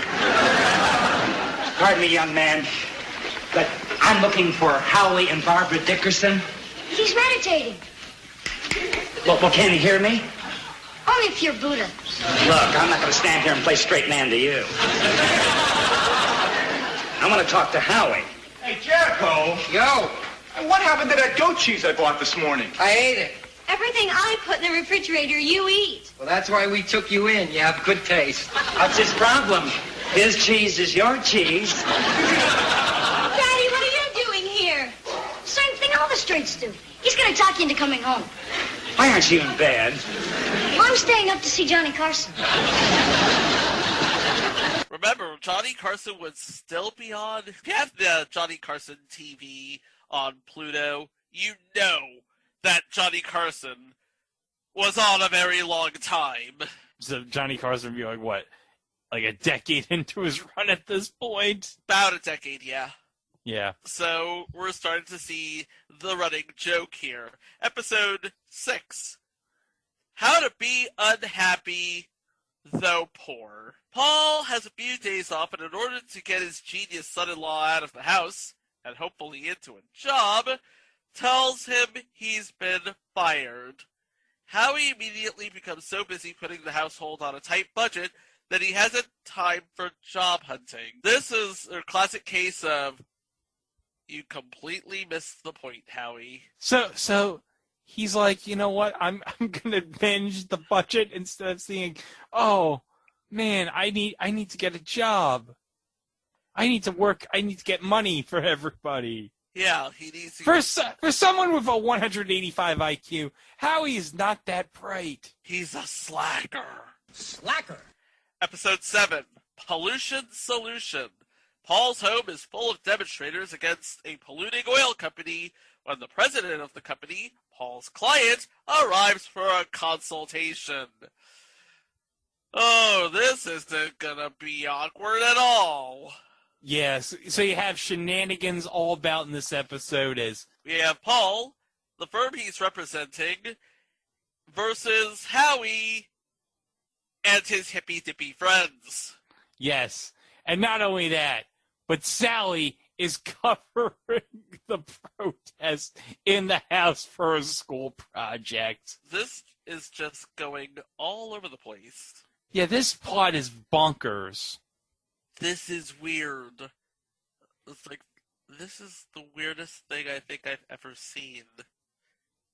L: Pardon me, young man, but I'm looking for Howie and Barbara Dickerson.
K: He's meditating.
L: Well, can he hear me?
K: Only if you're Buddha.
L: Look, I'm not going to stand here and play straight man to you. I want to talk to Howie.
G: Hey, Jericho.
M: Yo.
G: What happened to that goat cheese I bought this morning?
M: I ate it.
K: Everything I put in the refrigerator, you eat.
M: Well, that's why we took you in. You have good taste.
L: What's his problem? His cheese is your cheese.
K: Daddy, what are you doing here? Same thing all the straights do. He's going to talk you into coming home.
L: Why aren't you in bed?
K: Well, I'm staying up to see Johnny Carson.
D: Remember, Johnny Carson would still be on. If you have the Johnny Carson TV on Pluto, you know that Johnny Carson was on a very long time.
E: So Johnny Carson would be like, what? Like a decade into his run at this point?
D: About a decade, yeah.
E: Yeah.
D: So we're starting to see the running joke here. Episode 6. How to be unhappy, though poor. Paul has a few days off, and in order to get his genius son-in-law out of the house, and hopefully into a job, tells him he's been fired. Howie immediately becomes so busy putting the household on a tight budget that he hasn't time for job hunting. This is a classic case of you completely missed the point, Howie.
E: So he's like, you know what? I'm gonna binge the budget instead of seeing, oh man, I need to get a job. I need to work. I need to get money for everybody.
D: Yeah, he needs to.
E: For someone with a 185 IQ, Howie is not that bright.
D: He's a slacker.
H: Slacker.
D: Episode 7, Pollution Solution. Paul's home is full of demonstrators against a polluting oil company when the president of the company, Paul's client, arrives for a consultation. Oh, this isn't gonna be awkward at all.
E: Yes, so you have shenanigans all about in this episode as
D: we have Paul, the firm he's representing, versus Howie and his hippy-dippy friends.
E: yes. And not only that, but Sally is covering the protest in the house for a school project.
D: This is just going all over the place.
E: Yeah, this plot is bonkers.
D: This is weird. It's like, this is the weirdest thing I think I've ever seen.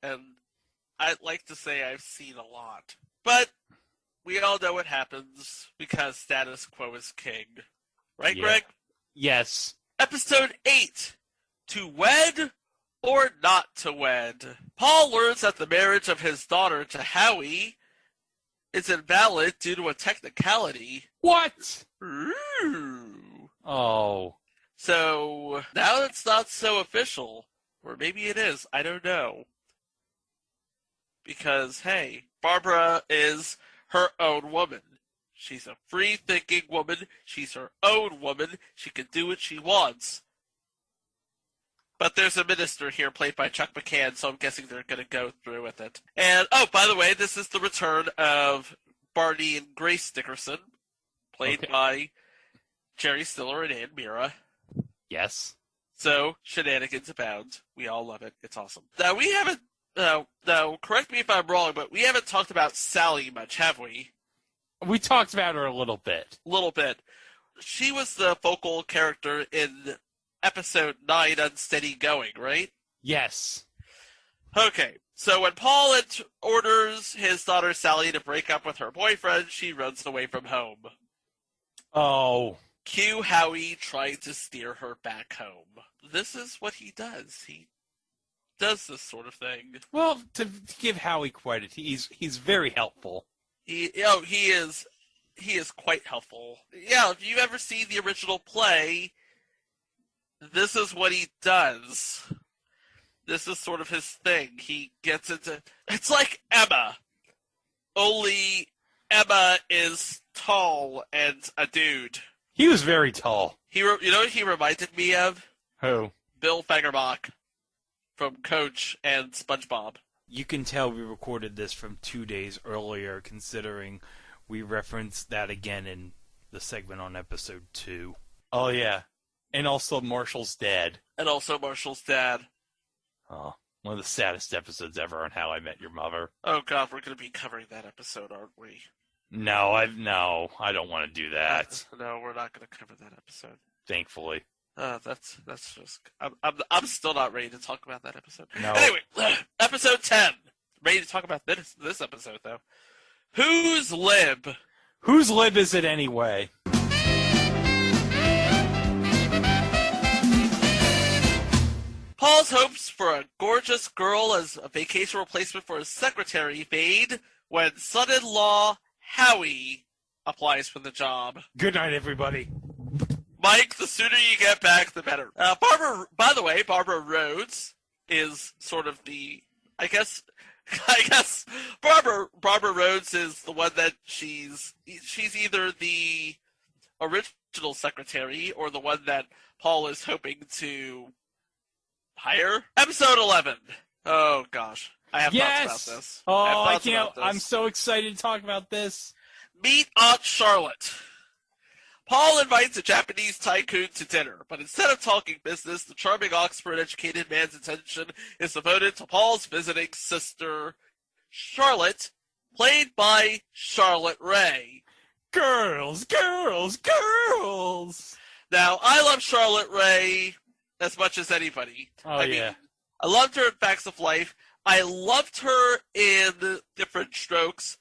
D: And I'd like to say I've seen a lot. But we all know what happens because status quo is king. Right,
E: Yeah.
D: Greg?
E: Yes.
D: Episode 8. To Wed or Not To Wed. Paul learns that the marriage of his daughter to Howie is invalid due to a technicality.
E: What?
D: Ooh.
E: Oh.
D: So, now it's not so official. Or maybe it is. I don't know. Because, hey, Barbara is her own woman. She's a free-thinking woman. She's her own woman. She can do what she wants. But there's a minister here played by Chuck McCann, so I'm guessing they're going to go through with it. And, oh, by the way, this is the return of Barney and Grace Dickerson, played by Jerry Stiller and Ann Mira.
E: Yes.
D: So, shenanigans abound. We all love it. It's awesome. Now, we haven't, now, correct me if I'm wrong, but we haven't talked about Sally much, have we?
E: We talked about her a little bit.
D: Little bit. She was the focal character in episode 9, Unsteady Going, right?
E: Yes.
D: Okay, so when Paul orders his daughter Sally to break up with her boyfriend, she runs away from home.
E: Oh.
D: Cue Howie trying to steer her back home. This is what he does. He does this sort of thing.
E: Well, to give Howie credit, he's very helpful.
D: He is quite helpful. Yeah, if you ever see the original play, this is what he does. This is sort of his thing. He gets into... It's like Emma. Only Emma is tall and a dude.
E: He was very tall.
D: You know what he reminded me of?
E: Who?
D: Bill Fagerbach from Coach and SpongeBob.
E: You can tell we recorded this from 2 days earlier, considering we referenced that again in the segment on episode 2. Oh, yeah. And also Marshall's dad.
D: And also Marshall's dad.
E: Oh, one of the saddest episodes ever on How I Met Your Mother.
D: Oh, God, we're going to be covering that episode, aren't we?
E: No, I don't want to do that.
D: No, we're not going to cover that episode.
E: Thankfully.
D: That's just... I'm still not ready to talk about that episode.
E: No.
D: Anyway, episode 10. Ready to talk about this episode, though. Who's Lib?
E: Whose lib is it anyway?
D: Paul's hopes for a gorgeous girl as a vacation replacement for his secretary fade when son-in-law Howie applies for the job.
E: Good night, everybody.
D: Mike, the sooner you get back, the better. Barbara Rhodes is sort of the, I guess Barbara Rhodes is the one that she's either the original secretary or the one that Paul is hoping to hire. Episode 11. Oh gosh, I have thoughts about this.
E: Oh, I can't. I'm so excited to talk about this.
D: Meet Aunt Charlotte. Paul invites a Japanese tycoon to dinner, but instead of talking business, the charming Oxford-educated man's attention is devoted to Paul's visiting sister, Charlotte, played by Charlotte Rae.
E: Girls!
D: Now, I love Charlotte Rae as much as anybody. I mean, I loved her in Facts of Life. I loved her in Different Strokes.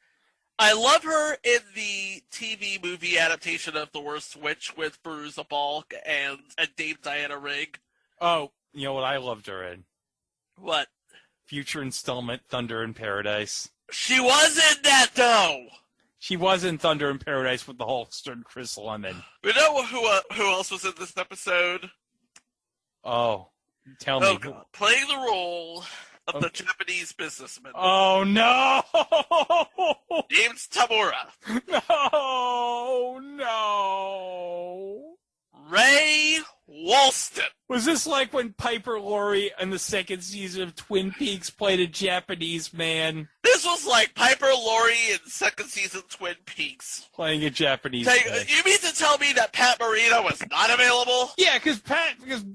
D: I love her in the TV movie adaptation of The Worst Witch with Veruza Balk and Dame Diana Rigg.
E: Oh, you know what I loved her in?
D: What?
E: Future installment, Thunder in Paradise.
D: She was in that, though!
E: She was in Thunder in Paradise with the Hulkster and Chris Lemon.
D: You know who else was in this episode?
E: Oh, tell me.
D: God. Playing the role of the Japanese businessman.
E: Oh, no!
D: James Tamura.
E: No!
D: Ray Walston.
E: Was this like when Piper Laurie in the second season of Twin Peaks played a Japanese man?
D: This was like Piper Laurie in second season Twin Peaks.
E: Playing a Japanese man.
D: You mean to tell me that Pat Morita was not available?
E: Yeah, because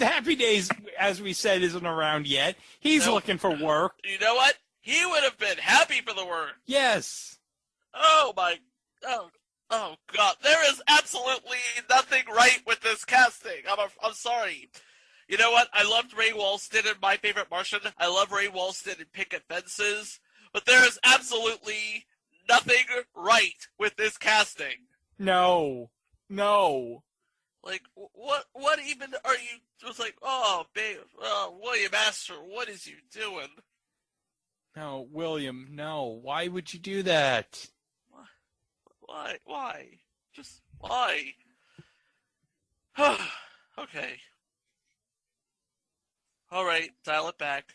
E: Happy Days, as we said, isn't around yet. He's looking for work.
D: You know what? He would have been happy for the work.
E: Yes.
D: Oh, God. There is absolutely nothing right with this casting. I'm sorry. You know what? I loved Ray Walston in My Favorite Martian. I love Ray Walston in Picket Fences. But there is absolutely nothing right with this casting.
E: No.
D: Like, what even are you... It was like, oh, babe, William Astor, what is you doing?
E: No, William, no. Why would you do that?
D: Why? Just why? Okay. All right, dial it back.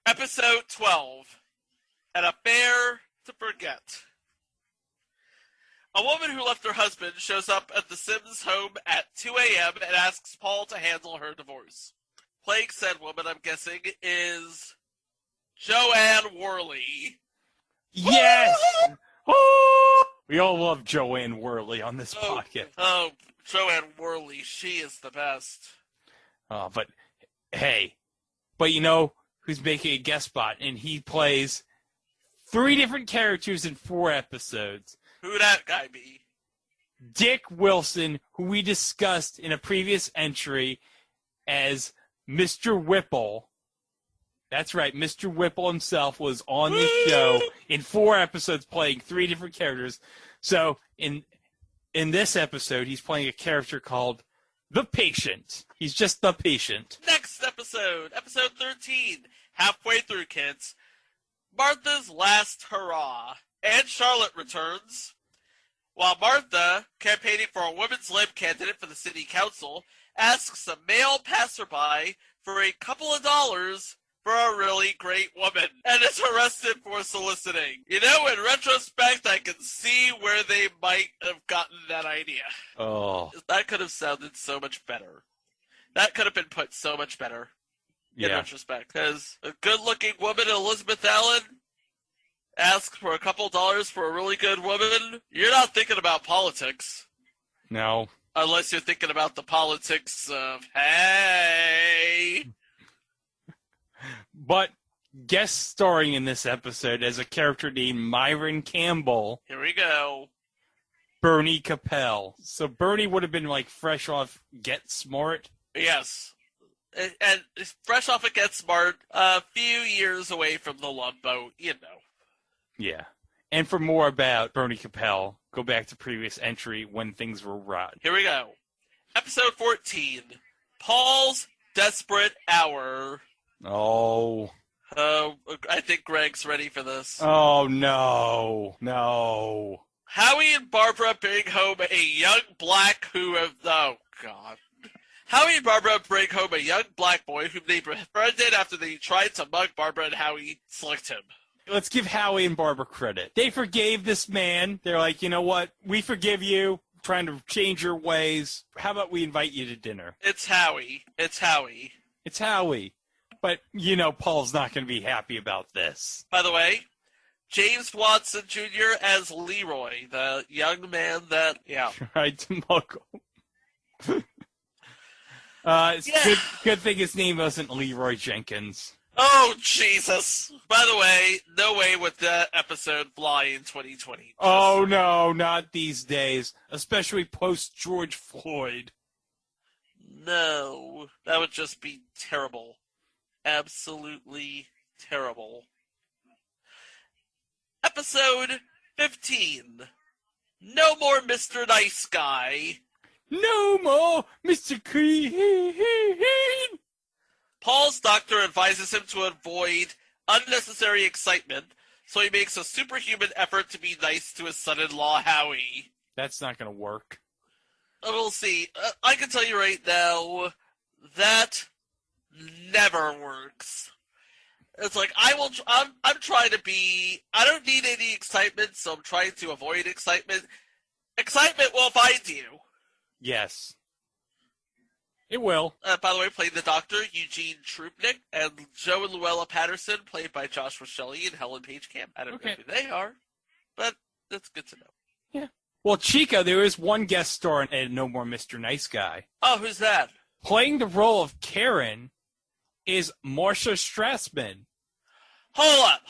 D: Episode 12. An Affair to Forget. A woman who left her husband shows up at the Sims home at 2 a.m. and asks Paul to handle her divorce. Playing said woman, I'm guessing, is Joanne Worley.
E: Yes! We all love Joanne Worley on this podcast.
D: Oh, Joanne Worley, she is the best.
E: But you know who's making a guest spot, and he plays 3 different characters in 4 episodes.
D: Who'd that guy be?
E: Dick Wilson, who we discussed in a previous entry as Mr. Whipple. That's right, Mr. Whipple himself was on the show in 4 episodes playing 3 different characters. So in this episode, he's playing a character called The Patient. He's just the patient.
D: Next episode, episode 13. Halfway through, kids. Martha's Last Hurrah. And Charlotte returns. While Martha, campaigning for a women's lib candidate for the city council, asks a male passerby for a couple of dollars for a really great woman, and is arrested for soliciting. You know, in retrospect, I can see where they might have gotten that idea.
E: Oh.
D: That could have sounded so much better. That could have been put so much better. in retrospect. Because a good-looking woman, Elizabeth Allen, asks for a couple dollars for a really good woman, you're not thinking about politics.
E: No.
D: Unless you're thinking about the politics of, hey.
E: But guest starring in this episode as a character named Myron Campbell.
D: Here we go.
E: Bernie Capel. So Bernie would have been like fresh off Get Smart.
D: Yes. And fresh off of Get Smart, a few years away from the Love Boat, you know.
E: Yeah. And for more about Bernie Capel, go back to previous entry When Things Were Rotten.
D: Here we go. Episode 14. Paul's Desperate Hour.
E: Oh.
D: I think Greg's ready for this.
E: Oh, no. No.
D: Howie and Barbara bring home a young black oh, God. Howie and Barbara bring home a young black boy whom they befriended after they tried to mug Barbara and Howie slicked him.
E: Let's give Howie and Barbara credit. They forgave this man. They're like, you know what? We forgive you. Trying to change your ways. How about we invite you to dinner?
D: It's Howie. It's Howie.
E: It's Howie. But, you know, Paul's not going to be happy about this.
D: By the way, James Watson Jr. as Leroy, the young man that,
E: Tried to muggle. It's good thing his name wasn't Leroy Jenkins.
D: Oh, Jesus. By the way, no way would that episode fly in 2020.
E: Oh, no, not these days. Especially post-George Floyd.
D: No, that would just be terrible. Absolutely terrible. Episode 15. No more Mr. Nice Guy.
E: No more Mr. Clean.
D: Paul's doctor advises him to avoid unnecessary excitement, so he makes a superhuman effort to be nice to his son-in-law, Howie.
E: That's not going to work.
D: We'll see. I can tell you right now, that never works. It's like, I'm trying to be, I don't need any excitement, so I'm trying to avoid excitement. Excitement will find you.
E: Yes. It will.
D: By the way, played the doctor, Eugene Trupnick, and Joe and Luella Patterson, played by Joshua Shelley and Helen Page Camp. I don't know who they are, but that's good to know.
E: Yeah. Well, Chico, there is one guest star in No More Mr. Nice Guy.
D: Oh, who's that?
E: Playing the role of Karen is Marcia Strassman.
D: Hold up.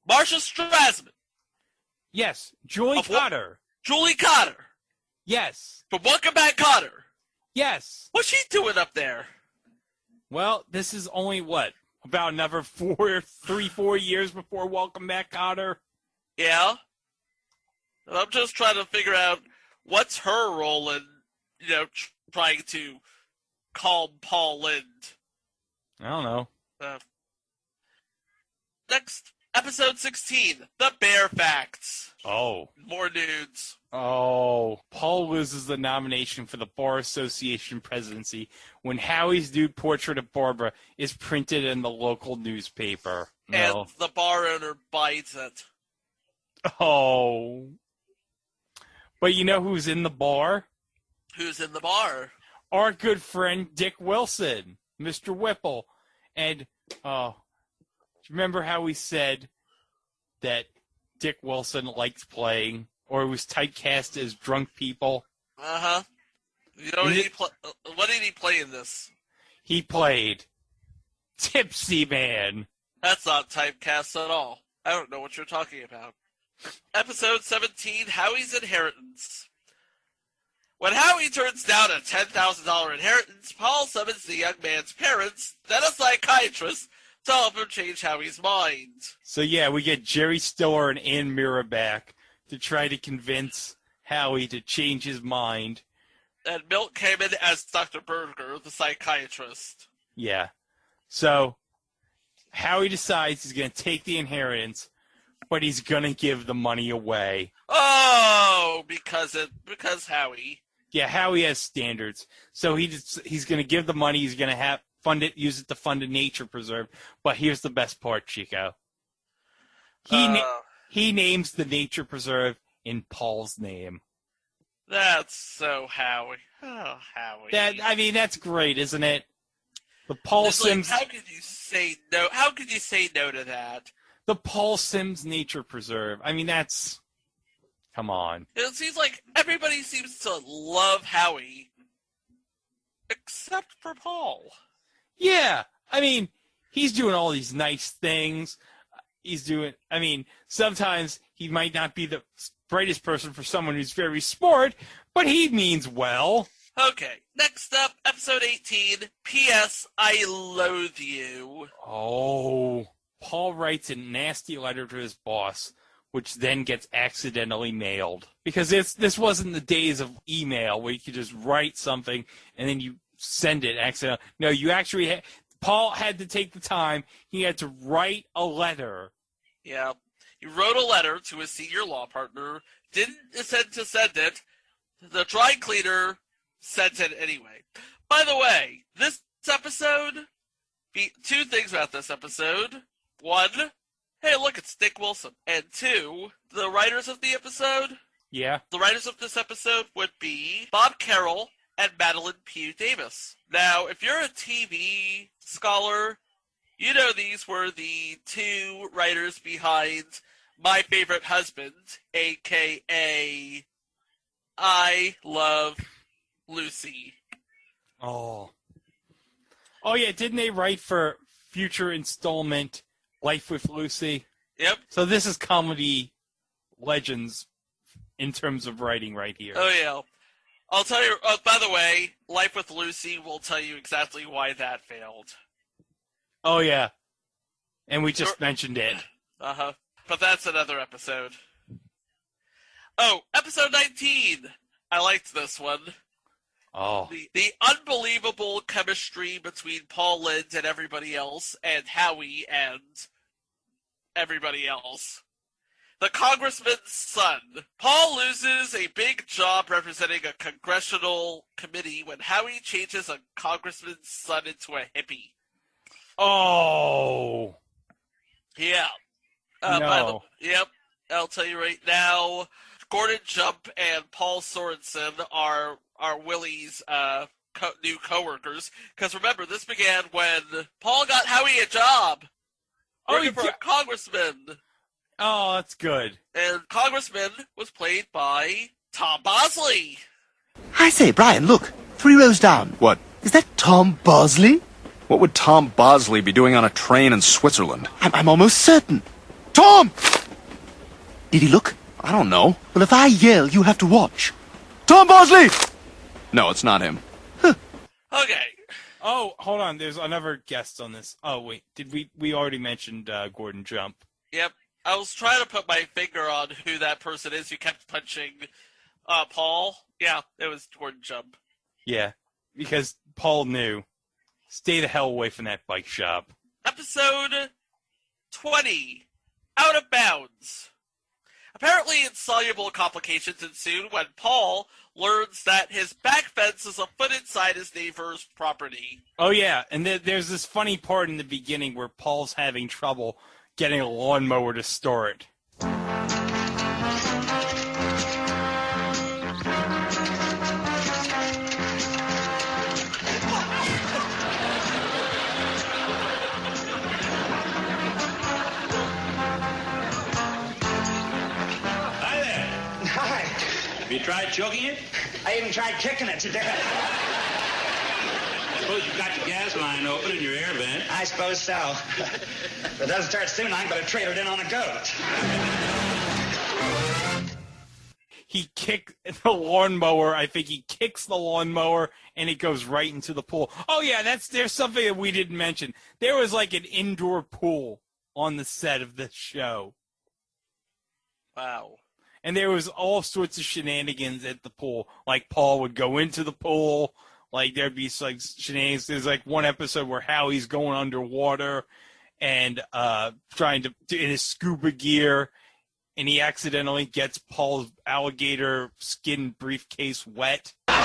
D: Marcia Strassman.
E: Yes, Julie Cotter.
D: Julie Cotter.
E: Yes.
D: From Welcome Back, Cotter.
E: Yes.
D: What's she doing up there?
E: Well, this is only, about another 4 years before Welcome Back, Cotter?
D: Yeah. I'm just trying to figure out what's her role in, trying to calm Paul Lynde.
E: I don't know.
D: Next, episode 16, The Bear Facts.
E: Oh.
D: More nudes.
E: Oh. Paul loses the nomination for the Bar Association presidency when Howie's nude portrait of Barbara is printed in the local newspaper. No.
D: And the bar owner bites it.
E: Oh. But you know who's in the bar?
D: Who's in the bar?
E: Our good friend Dick Wilson, Mr. Whipple. And, do you remember how we said that Dick Wilson liked playing, or was typecast as drunk people?
D: Uh-huh. What did he play in this?
E: He played Tipsy Man.
D: That's not typecast at all. I don't know what you're talking about. Episode 17, Howie's Inheritance. When Howie turns down a $10,000 inheritance, Paul summons the young man's parents, then a psychiatrist, to help him change Howie's mind.
E: So yeah, we get Jerry Stiller and Ann Mira back to try to convince Howie to change his mind.
D: And Milt came in as Dr. Berger, the psychiatrist.
E: Yeah. So Howie decides he's going to take the inheritance, but he's going to give the money away.
D: Oh, because Howie.
E: Yeah, Howie has standards. So he's going to give the money. He's going to use it to fund a nature preserve. But here's the best part, Chico. He names the nature preserve in Paul's name.
D: That's so Howie. Oh, Howie.
E: That's great, isn't it? The Paul
D: It's like,
E: Sims.
D: how could you say no? How could you say no to that?
E: The Paul Sims Nature Preserve. That's. Come on.
D: It seems like everybody seems to love Howie, except for Paul.
E: Yeah. He's doing all these nice things. Sometimes he might not be the brightest person for someone who's very smart, but he means well.
D: Okay, next up, episode 18, P.S. I Loathe You.
E: Oh, Paul writes a nasty letter to his boss, which then gets accidentally mailed. Because this wasn't the days of email where you could just write something and then you send it accidentally. No, you actually Paul had to take the time. He had to write a letter.
D: Yeah, he wrote a letter to his senior law partner, didn't intend to send it. The dry cleaner sent it anyway. By the way, this episode, two things about this episode. One, hey, look, it's Dick Wilson. And two, the writers of the episode.
E: Yeah.
D: The writers of this episode would be Bob Carroll and Madeline Pugh Davis. Now, if you're a TV scholar, you know these were the two writers behind My Favorite Husband, a.k.a. I Love Lucy.
E: Oh, yeah, didn't they write for future installment Life with Lucy?
D: Yep.
E: So this is comedy legends in terms of writing right here.
D: Oh, yeah. I'll tell you, by the way, Life with Lucy will tell you exactly why that failed.
E: Oh, yeah. And we just mentioned it.
D: Uh-huh. But that's another episode. Oh, episode 19. I liked this one.
E: Oh.
D: The unbelievable chemistry between Paul Lynde and everybody else, and Howie and everybody else. The congressman's son. Paul loses a big job representing a congressional committee when Howie changes a congressman's son into a hippie.
E: Oh.
D: Yeah.
E: No.
D: Yep. I'll tell you right now, Gordon Jump and Paul Sorensen are Willie's new co-workers. Because remember, this began when Paul got Howie a job. Working for a congressman.
E: Oh, that's good.
D: And congressman was played by Tom Bosley.
N: I say, Brian, look. 3 rows down.
O: What?
N: Is that Tom Bosley?
O: What would Tom Bosley be doing on a train in Switzerland?
N: I'm almost certain. Tom! Did he look?
O: I don't know.
N: Well, if I yell, you have to watch. Tom Bosley!
O: No, it's not him.
D: Okay.
E: Oh, hold on. There's another guest on this. Oh, wait. Did we already mentioned Gordon Jump?
D: Yep. I was trying to put my finger on who that person is who kept punching Paul. Yeah, it was Gordon Jump.
E: Yeah, because Paul knew. Stay the hell away from that bike shop.
D: Episode 20. Out of Bounds. Apparently insoluble complications ensued when Paul learns that his back fence is a foot inside his neighbor's property.
E: Oh, yeah, and there's this funny part in the beginning where Paul's having trouble getting a lawnmower to start.
L: Hi there. Hi. Have you tried choking it? I even tried kicking it to death. I suppose you've got your gas line open in your air vent. I suppose so. If it doesn't start soon, I better trade it in on a goat.
E: He kicked the lawnmower. I think he kicks the lawnmower, and it goes right into the pool. Oh, yeah, there's something that we didn't mention. There was like an indoor pool on the set of this show.
D: Wow.
E: And there was all sorts of shenanigans at the pool. Like, Paul would go into the pool. Like, there'd be, like, shenanigans. There's, like, one episode where Howie's going underwater and trying to in his scuba gear, and he accidentally gets Paul's alligator skin briefcase wet.
C: Mr.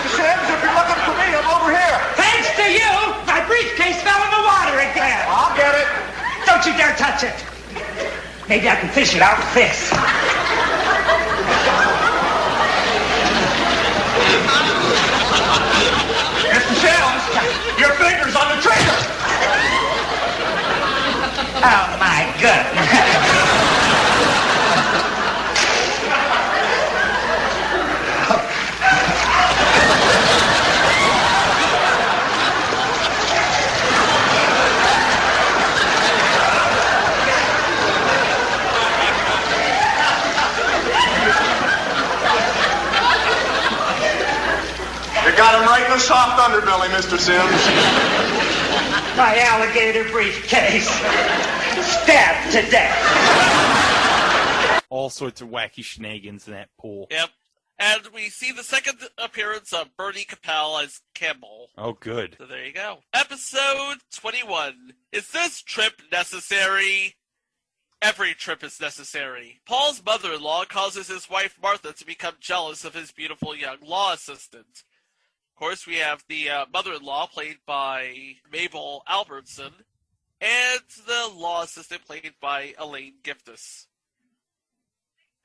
C: Sims, if you're looking for me, I'm over here.
L: Thanks to you, my briefcase fell in the water again.
C: I'll get it.
L: Don't Don't you dare touch it. Maybe I can fish it out with this. Mr. Shells, your finger's on the trigger. Oh, my goodness.
P: You got him right in the soft underbelly, Mr. Sims.
L: My alligator briefcase. Stabbed to death.
E: All sorts of wacky shenanigans in that pool.
D: Yep. And we see the second appearance of Bernie Capel as Campbell.
E: Oh, good.
D: So there you go. Episode 21. Is this trip necessary? Every trip is necessary. Paul's mother-in-law causes his wife Martha to become jealous of his beautiful young law assistant. Of course, we have the mother-in-law played by Mabel Albertson, and the law assistant played by Elaine Giftis.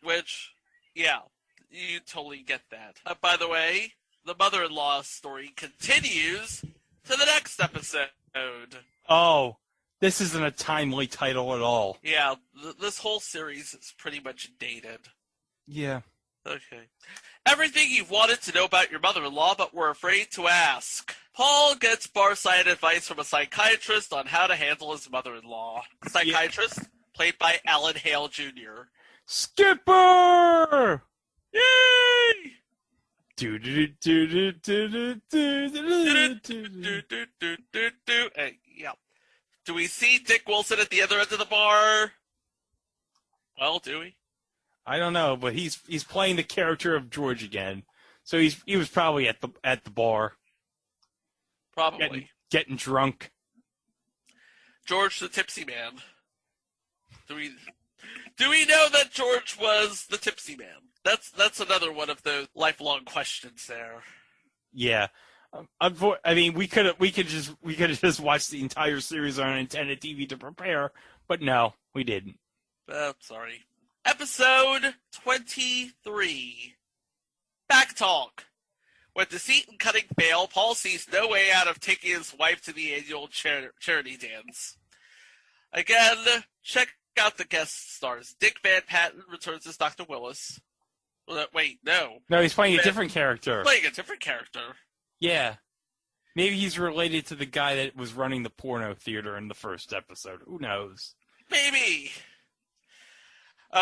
D: Which, yeah, you totally get that. By the way, the mother-in-law story continues to the next episode.
E: Oh, this isn't a timely title at all.
D: Yeah, this whole series is pretty much dated.
E: Yeah.
D: Okay. Everything you've wanted to know about your mother-in-law but were afraid to ask. Paul gets bar-side advice from a psychiatrist on how to handle his mother-in-law. Psychiatrist, played by Alan Hale Jr.
E: Skipper!
D: Yay! Yeah. Do we see Dick Wilson at the other end of the bar? Well, do we?
E: I don't know, but he's playing the character of George again. So he was probably at the bar.
D: Probably.
E: Getting drunk.
D: George the Tipsy Man. Do we know that George was the Tipsy Man? That's another one of the lifelong questions there.
E: Yeah. I mean, we could have just watched the entire series on Intended TV to prepare, but no, we didn't.
D: Sorry. Episode 23. Back Talk. With deceit and cutting fail, Paul sees no way out of taking his wife to the annual charity dance. Again, check out the guest stars. Dick Van Patten returns as Dr. Willis. Wait, no.
E: No, he's playing a different character.
D: Playing a different character.
E: Yeah. Maybe he's related to the guy that was running the porno theater in the first episode. Who knows?
D: Maybe.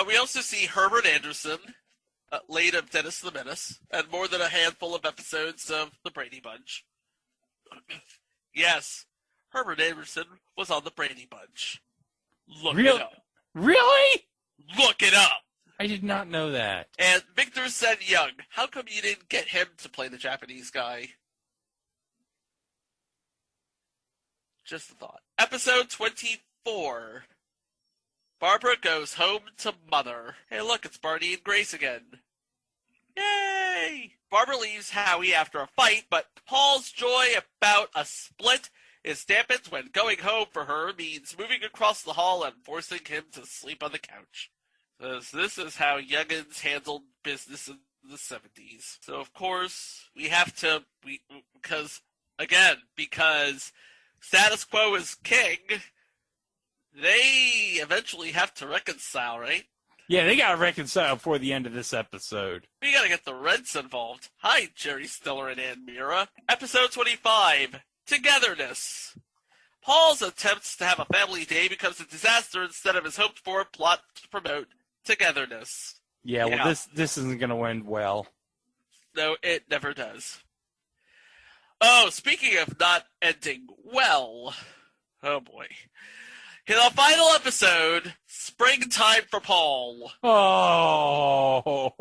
D: We also see Herbert Anderson, late of Dennis the Menace, and more than a handful of episodes of The Brady Bunch. Yes, Herbert Anderson was on The Brady Bunch. Look it up.
E: Really?
D: Look it up.
E: I did not know that.
D: And Victor Sen Young. How come you didn't get him to play the Japanese guy? Just a thought. Episode 24. Barbara goes home to mother. Hey, look, it's Barney and Grace again. Yay! Barbara leaves Howie after a fight, but Paul's joy about a split is dampened when going home for her means moving across the hall and forcing him to sleep on the couch. This is how youngins handled business in the 70s. So, of course, we have to, because status quo is king, they eventually have to reconcile, right?
E: Yeah, they gotta reconcile before the end of this episode.
D: We gotta get the Reds involved. Hi, Jerry Stiller and Ann Mira. Episode 25, Togetherness. Paul's attempts to have a family day becomes a disaster instead of his hoped-for plot to promote togetherness.
E: Yeah, well, this isn't gonna end well.
D: No, it never does. Oh, speaking of not ending well, oh boy. In the final episode, Springtime for Paul.
E: Oh.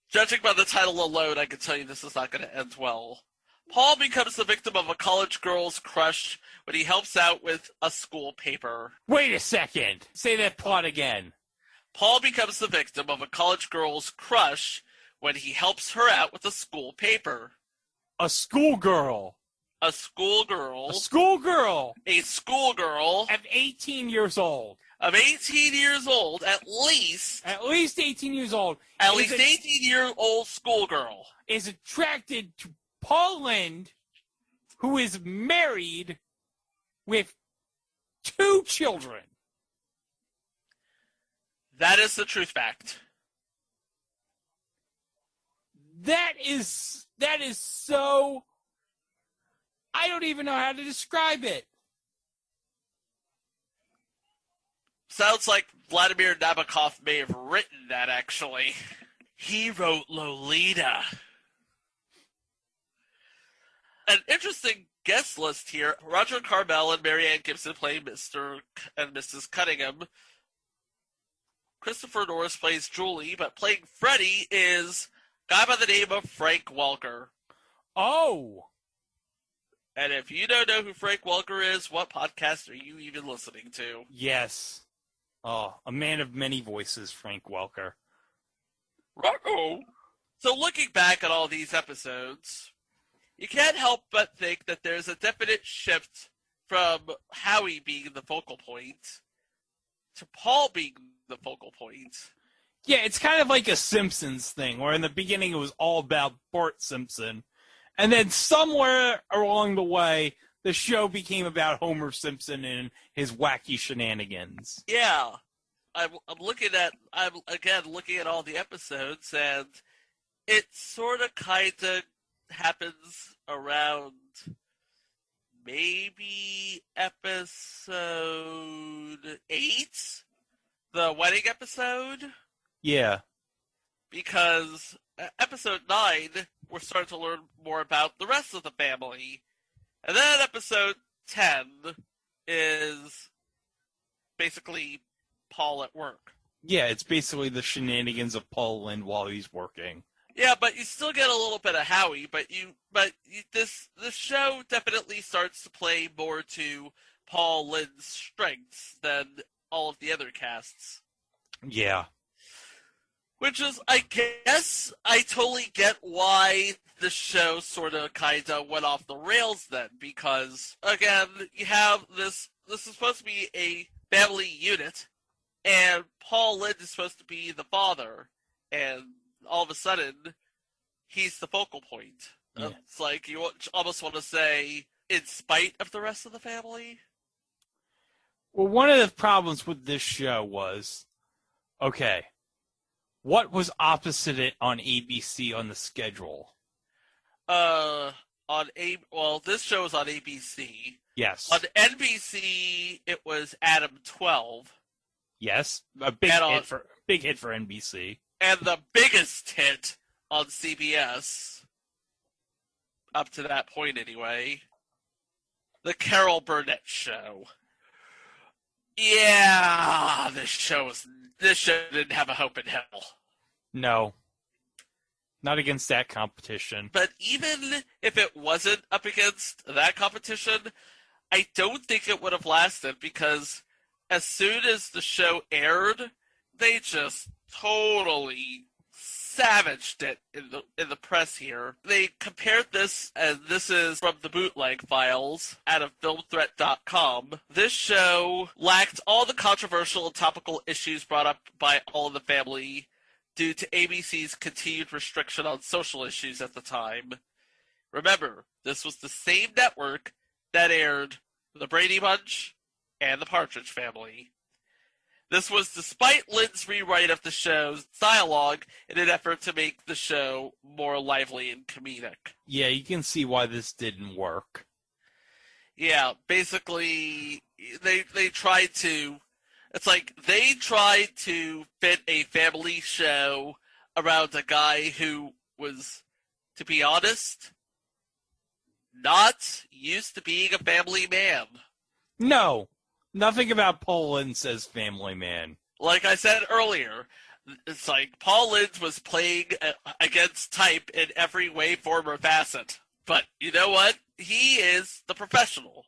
D: Judging by the title alone, I can tell you this is not going to end well. Paul becomes the victim of a college girl's crush when he helps out with a school paper.
E: Wait a second. Say that plot again.
D: Paul becomes the victim of a college girl's crush when he helps her out with a school paper.
E: A schoolgirl.
D: a schoolgirl.
E: A schoolgirl.
D: A schoolgirl.
E: Of 18 years old.
D: Of 18 years old, at least.
E: At least 18 years old.
D: At least 18-year-old schoolgirl.
E: Is attracted to Paul Lynde, who is married with 2 children.
D: That is the truth fact.
E: That is so... I don't even know how to describe it.
D: Sounds like Vladimir Nabokov may have written that, actually. He wrote Lolita. An interesting guest list here. Roger Carmel and Marianne Gibson play Mr. and Mrs. Cunningham. Christopher Norris plays Julie, but playing Freddie is a guy by the name of Frank Welker.
E: Oh!
D: And if you don't know who Frank Welker is, what podcast are you even listening to?
E: Yes. Oh, a man of many voices, Frank Welker.
D: Uh-oh. So looking back at all these episodes, you can't help but think that there's a definite shift from Howie being the focal point to Paul being the focal point.
E: Yeah, it's kind of like a Simpsons thing, where in the beginning it was all about Bart Simpson, and then somewhere along the way, the show became about Homer Simpson and his wacky shenanigans.
D: Yeah. I'm looking at all the episodes, and it sort of kind of happens around maybe episode 8, the wedding episode.
E: Yeah.
D: Because episode 9, we're starting to learn more about the rest of the family. And then episode 10 is basically Paul at work.
E: Yeah, it's basically the shenanigans of Paul Lynde while he's working.
D: Yeah, but you still get a little bit of Howie, this show definitely starts to play more to Paul Lynde's strengths than all of the other casts.
E: Yeah.
D: Which is, I guess, I totally get why the show sort of kind of went off the rails then, because, again, you have this is supposed to be a family unit, and Paul Lynde is supposed to be the father, and all of a sudden, he's the focal point. Yeah. It's like, you almost want to say, in spite of the rest of the family?
E: Well, one of the problems with this show was, okay, what was opposite it on ABC on the schedule?
D: This show is on ABC.
E: Yes.
D: On NBC, it was Adam 12.
E: Yes, a big hit for NBC.
D: And the biggest hit on CBS, up to that point anyway, the Carol Burnett Show. Yeah, this show didn't have a hope in hell.
E: No. Not against that competition.
D: But even if it wasn't up against that competition, I don't think it would have lasted, because as soon as the show aired, they just totally savaged it in the press here. They compared this, and this is from the bootleg files out of filmthreat.com. This show lacked all the controversial and topical issues brought up by All in the Family due to ABC's continued restriction on social issues at the time. Remember, this was the same network that aired The Brady Bunch and The Partridge Family. This was despite Lynde's rewrite of the show's dialogue in an effort to make the show more lively and comedic.
E: Yeah, you can see why this didn't work.
D: Yeah, basically, they tried to... It's like they tried to fit a family show around a guy who was, to be honest, not used to being a family man.
E: No. Nothing about Paul Lynde says family man.
D: Like I said earlier, it's like Paul Lynde was playing against type in every way, form, or facet. But you know what? He is the professional.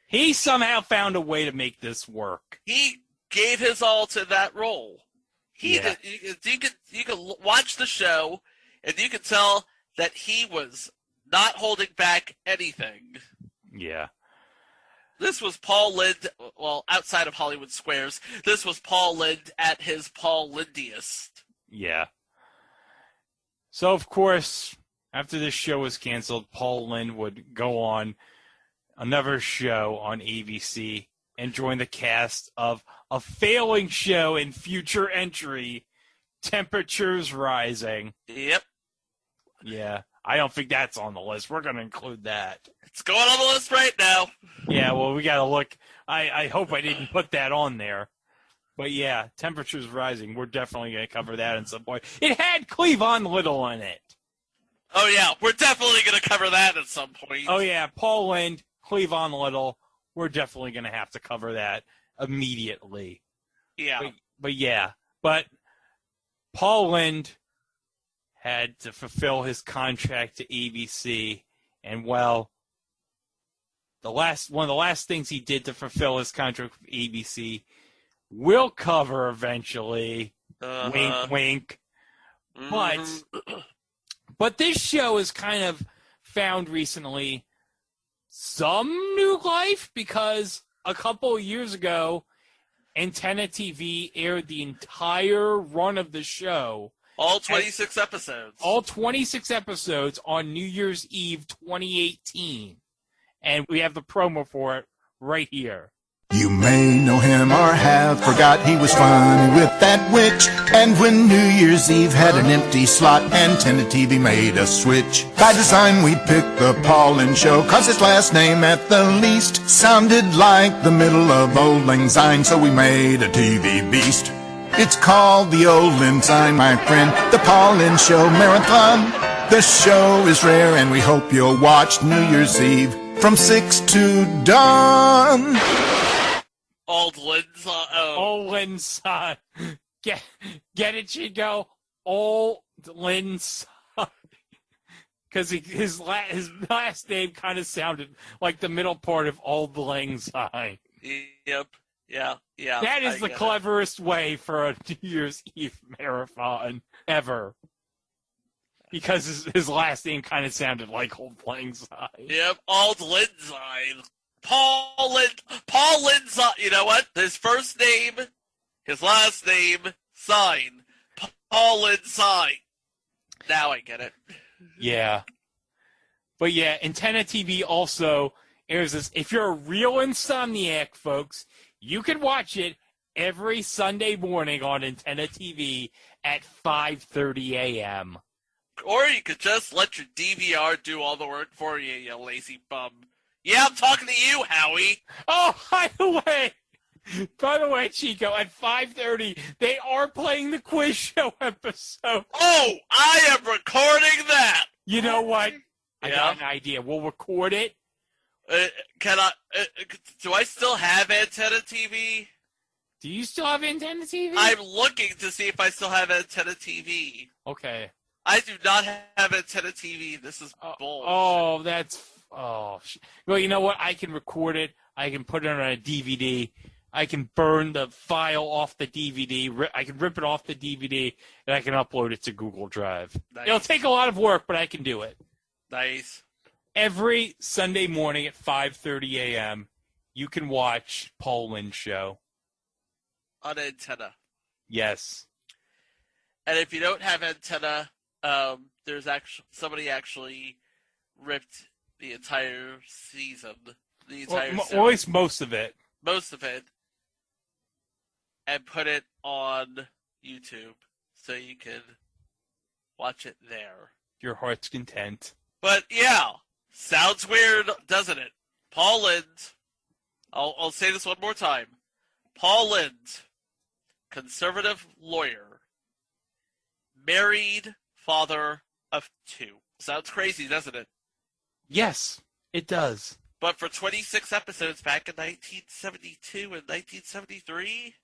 E: He somehow found a way to make this work.
D: He gave his all to that role. You can watch the show, and you can tell that he was not holding back anything.
E: Yeah.
D: This was Paul Lynde, well, outside of Hollywood Squares, this was Paul Lynde at his Paul Lindiest.
E: Yeah. So, of course, after this show was canceled, Paul Lynde would go on another show on ABC and join the cast of a failing show in future entry, Temperatures Rising.
D: Yep.
E: Yeah. I don't think that's on the list. We're going to include that.
D: It's going on the list right now.
E: Yeah, well, we got to look. I hope I didn't put that on there. But yeah, Temperatures Rising. We're definitely going to cover that at some point. It had Cleavon Little in it.
D: Oh, yeah. We're definitely going to cover that at some point.
E: Oh, yeah. Paul Lynde, Cleavon Little. We're definitely going to have to cover that immediately.
D: Yeah.
E: But yeah. But Paul Lynde had to fulfill his contract to ABC. And, well, one of the last things he did to fulfill his contract with ABC, we'll cover eventually. Wink, wink. But this show has kind of found recently some new life because a couple of years ago, Antenna TV aired the entire run of the show.
D: All 26 episodes.
E: All 26 episodes on New Year's Eve 2018. And we have the promo for it right here.
N: You may know him or have forgot he was funny with that witch. And when New Year's Eve had an empty slot, Antenna TV made a switch. By design we picked the Paul Lynde Show, cause his last name at the least sounded like the middle of Old Lang Syne, so we made a TV beast. It's called the Old Lang Syne, my friend, the Paul Lynde Show Marathon. The show is rare and we hope you'll watch New Year's Eve from 6 to dawn.
D: Old Lynde's
E: Old Lynde's son. Get it, Chico? Old Lynde's son. Because his last name kind of sounded like the middle part of Old Lang Syne.
D: Yep. Yeah.
E: That is the cleverest way for a New Year's Eve marathon ever. Because his last name kind of sounded like Old Lang Syne.
D: Yep, Old Lang Syne. Paul Lynde, you know what? His first name, his last name, Syne. Paul Lynde Syne. Now I get it.
E: Yeah. But yeah, Antenna TV also airs this. If you're a real insomniac, folks, you can watch it every Sunday morning on Antenna TV at 5:30 a.m.
D: Or you could just let your DVR do all the work for you, you lazy bum. Yeah, I'm talking to you, Howie.
E: Oh, by the way, Chico, at 5:30, they are playing the quiz show episode.
D: Oh, I am recording that.
E: You know what? I got an idea. We'll record it.
D: Do I still have Antenna TV?
E: Do you still have Antenna TV?
D: I'm looking to see if I still have Antenna TV.
E: Okay.
D: I do not have Antenna TV. This is bullshit.
E: Oh, well, you know what? I can record it. I can put it on a DVD. I can burn the file off the DVD. I can rip it off the DVD, and I can upload it to Google Drive.
D: Nice.
E: It'll take a lot of work, but I can do it.
D: Nice.
E: Every Sunday morning at 5:30 a.m., you can watch Paul Lynde Show.
D: On Antenna.
E: Yes.
D: And if you don't have Antenna, there's somebody actually ripped the entire season.
E: Or at least most of it.
D: Most of it. And put it on YouTube so you can watch it there.
E: Your heart's content.
D: But yeah, sounds weird, doesn't it? Paul Lynde, I'll say this one more time. Paul Lynde, conservative lawyer, married father of 2. Sounds crazy, doesn't it?
E: Yes, it does.
D: But for 26 episodes back in 1972 and 1973,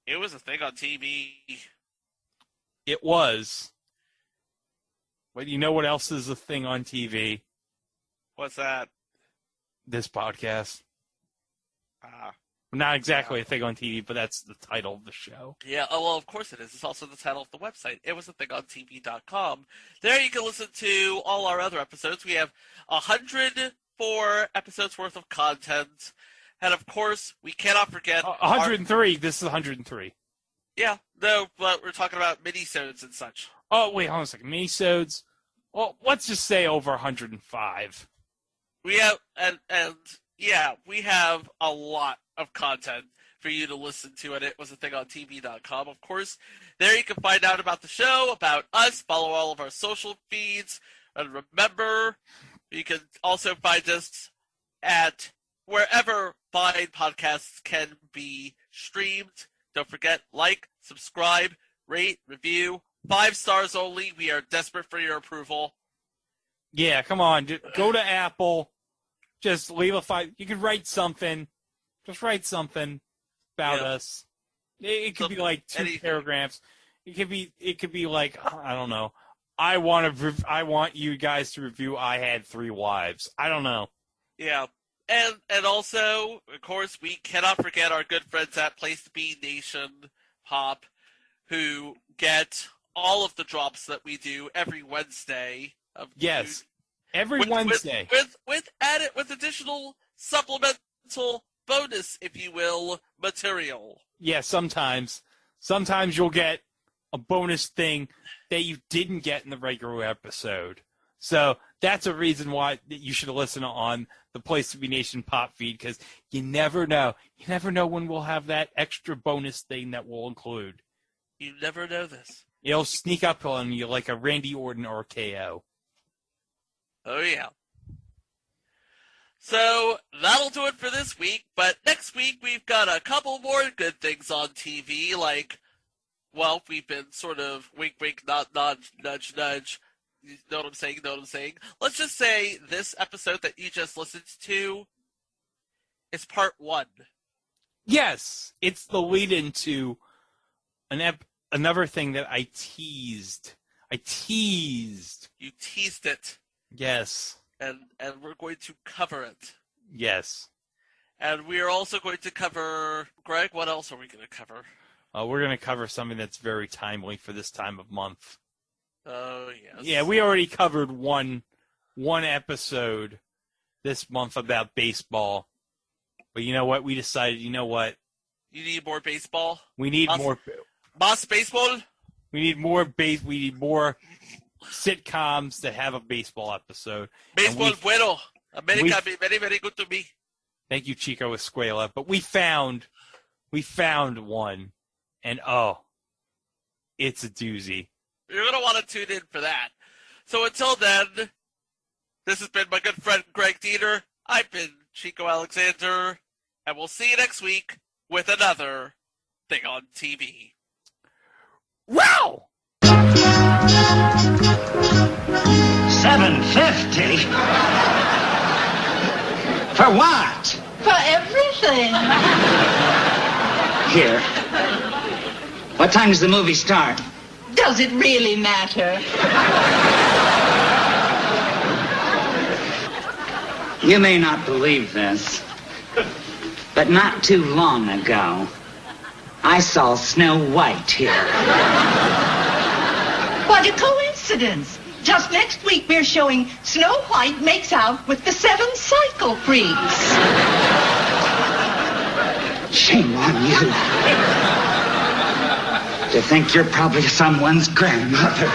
D: it was a thing on TV.
E: It was. But you know what else is a thing on TV?
D: What's that?
E: This podcast. Not exactly a thing on TV, but that's the title of the show.
D: Yeah, oh, well, of course it is. It's also the title of the website. It was a thing on TV.com. There you can listen to all our other episodes. We have 104 episodes worth of content. And, of course, we cannot forget...
E: 103. This is 103.
D: Yeah, no, but we're talking about minisodes and such.
E: Oh, wait, hold on a second. Minisodes? Well, let's just say over 105.
D: We have, we have a lot of content for you to listen to, and it was a thing on TV.com. Of course, there you can find out about the show, about us, follow all of our social feeds, and remember, you can also find us at wherever fine podcasts can be streamed. Don't forget, like, subscribe, rate, review. 5 stars only. We are desperate for your approval.
E: Yeah, come on. Just go to Apple. Just leave a 5. You can write something. Just write something about us. It could be like 2 paragraphs. It could be like, I don't know. I want you guys to review I Had 3 Wives. I don't know.
D: Yeah. And also, of course, we cannot forget our good friends at Place to Be Nation Pop, who get all of the drops that we do every Wednesday.
E: Every Wednesday.
D: With additional supplemental bonus, if you will, material.
E: Yeah, sometimes. Sometimes you'll get a bonus thing that you didn't get in the regular episode. So that's a reason why you should listen on the Place to Be Nation Pop feed, because you never know. You never know when we'll have that extra bonus thing that we'll include.
D: You never know this.
E: It'll sneak up on you like a Randy Orton or KO.
D: Oh, yeah. So that'll do it for this week, but next week we've got a couple more good things on TV, like, well, we've been sort of wink, wink, nod, nudge, nudge. You know what I'm saying? Let's just say this episode that you just listened to is part 1.
E: Yes, it's the lead into another thing that I teased. You
D: teased it.
E: Yes.
D: And we're going to cover it.
E: Yes.
D: And we are also going to cover... Greg, what else are we going to cover?
E: We're going to cover something that's very timely for this time of month.
D: Oh, yes.
E: Yeah, we already covered one episode this month about baseball. But you know what? We decided, you know what?
D: You need more baseball?
E: We need more...
D: Más baseball?
E: We need more sitcoms that have a baseball episode.
D: Baseball bueno. America be very, very good to me.
E: Thank you, Chico Escuela. But we found one, and it's a doozy.
D: You're going to want to tune in for that. So until then, this has been my good friend Greg Dieter. I've been Chico Alexander, and we'll see you next week with another thing on TV.
E: Wow!
H: $7.50? For what?
C: For everything.
M: Here. What time does the movie start?
C: Does it really matter?
M: You may not believe this, but not too long ago, I saw Snow White here.
C: What a coincidence. Just next week we're showing Snow White makes out with the 7 cycle freaks.
M: Shame on you. To think you're probably someone's grandmother.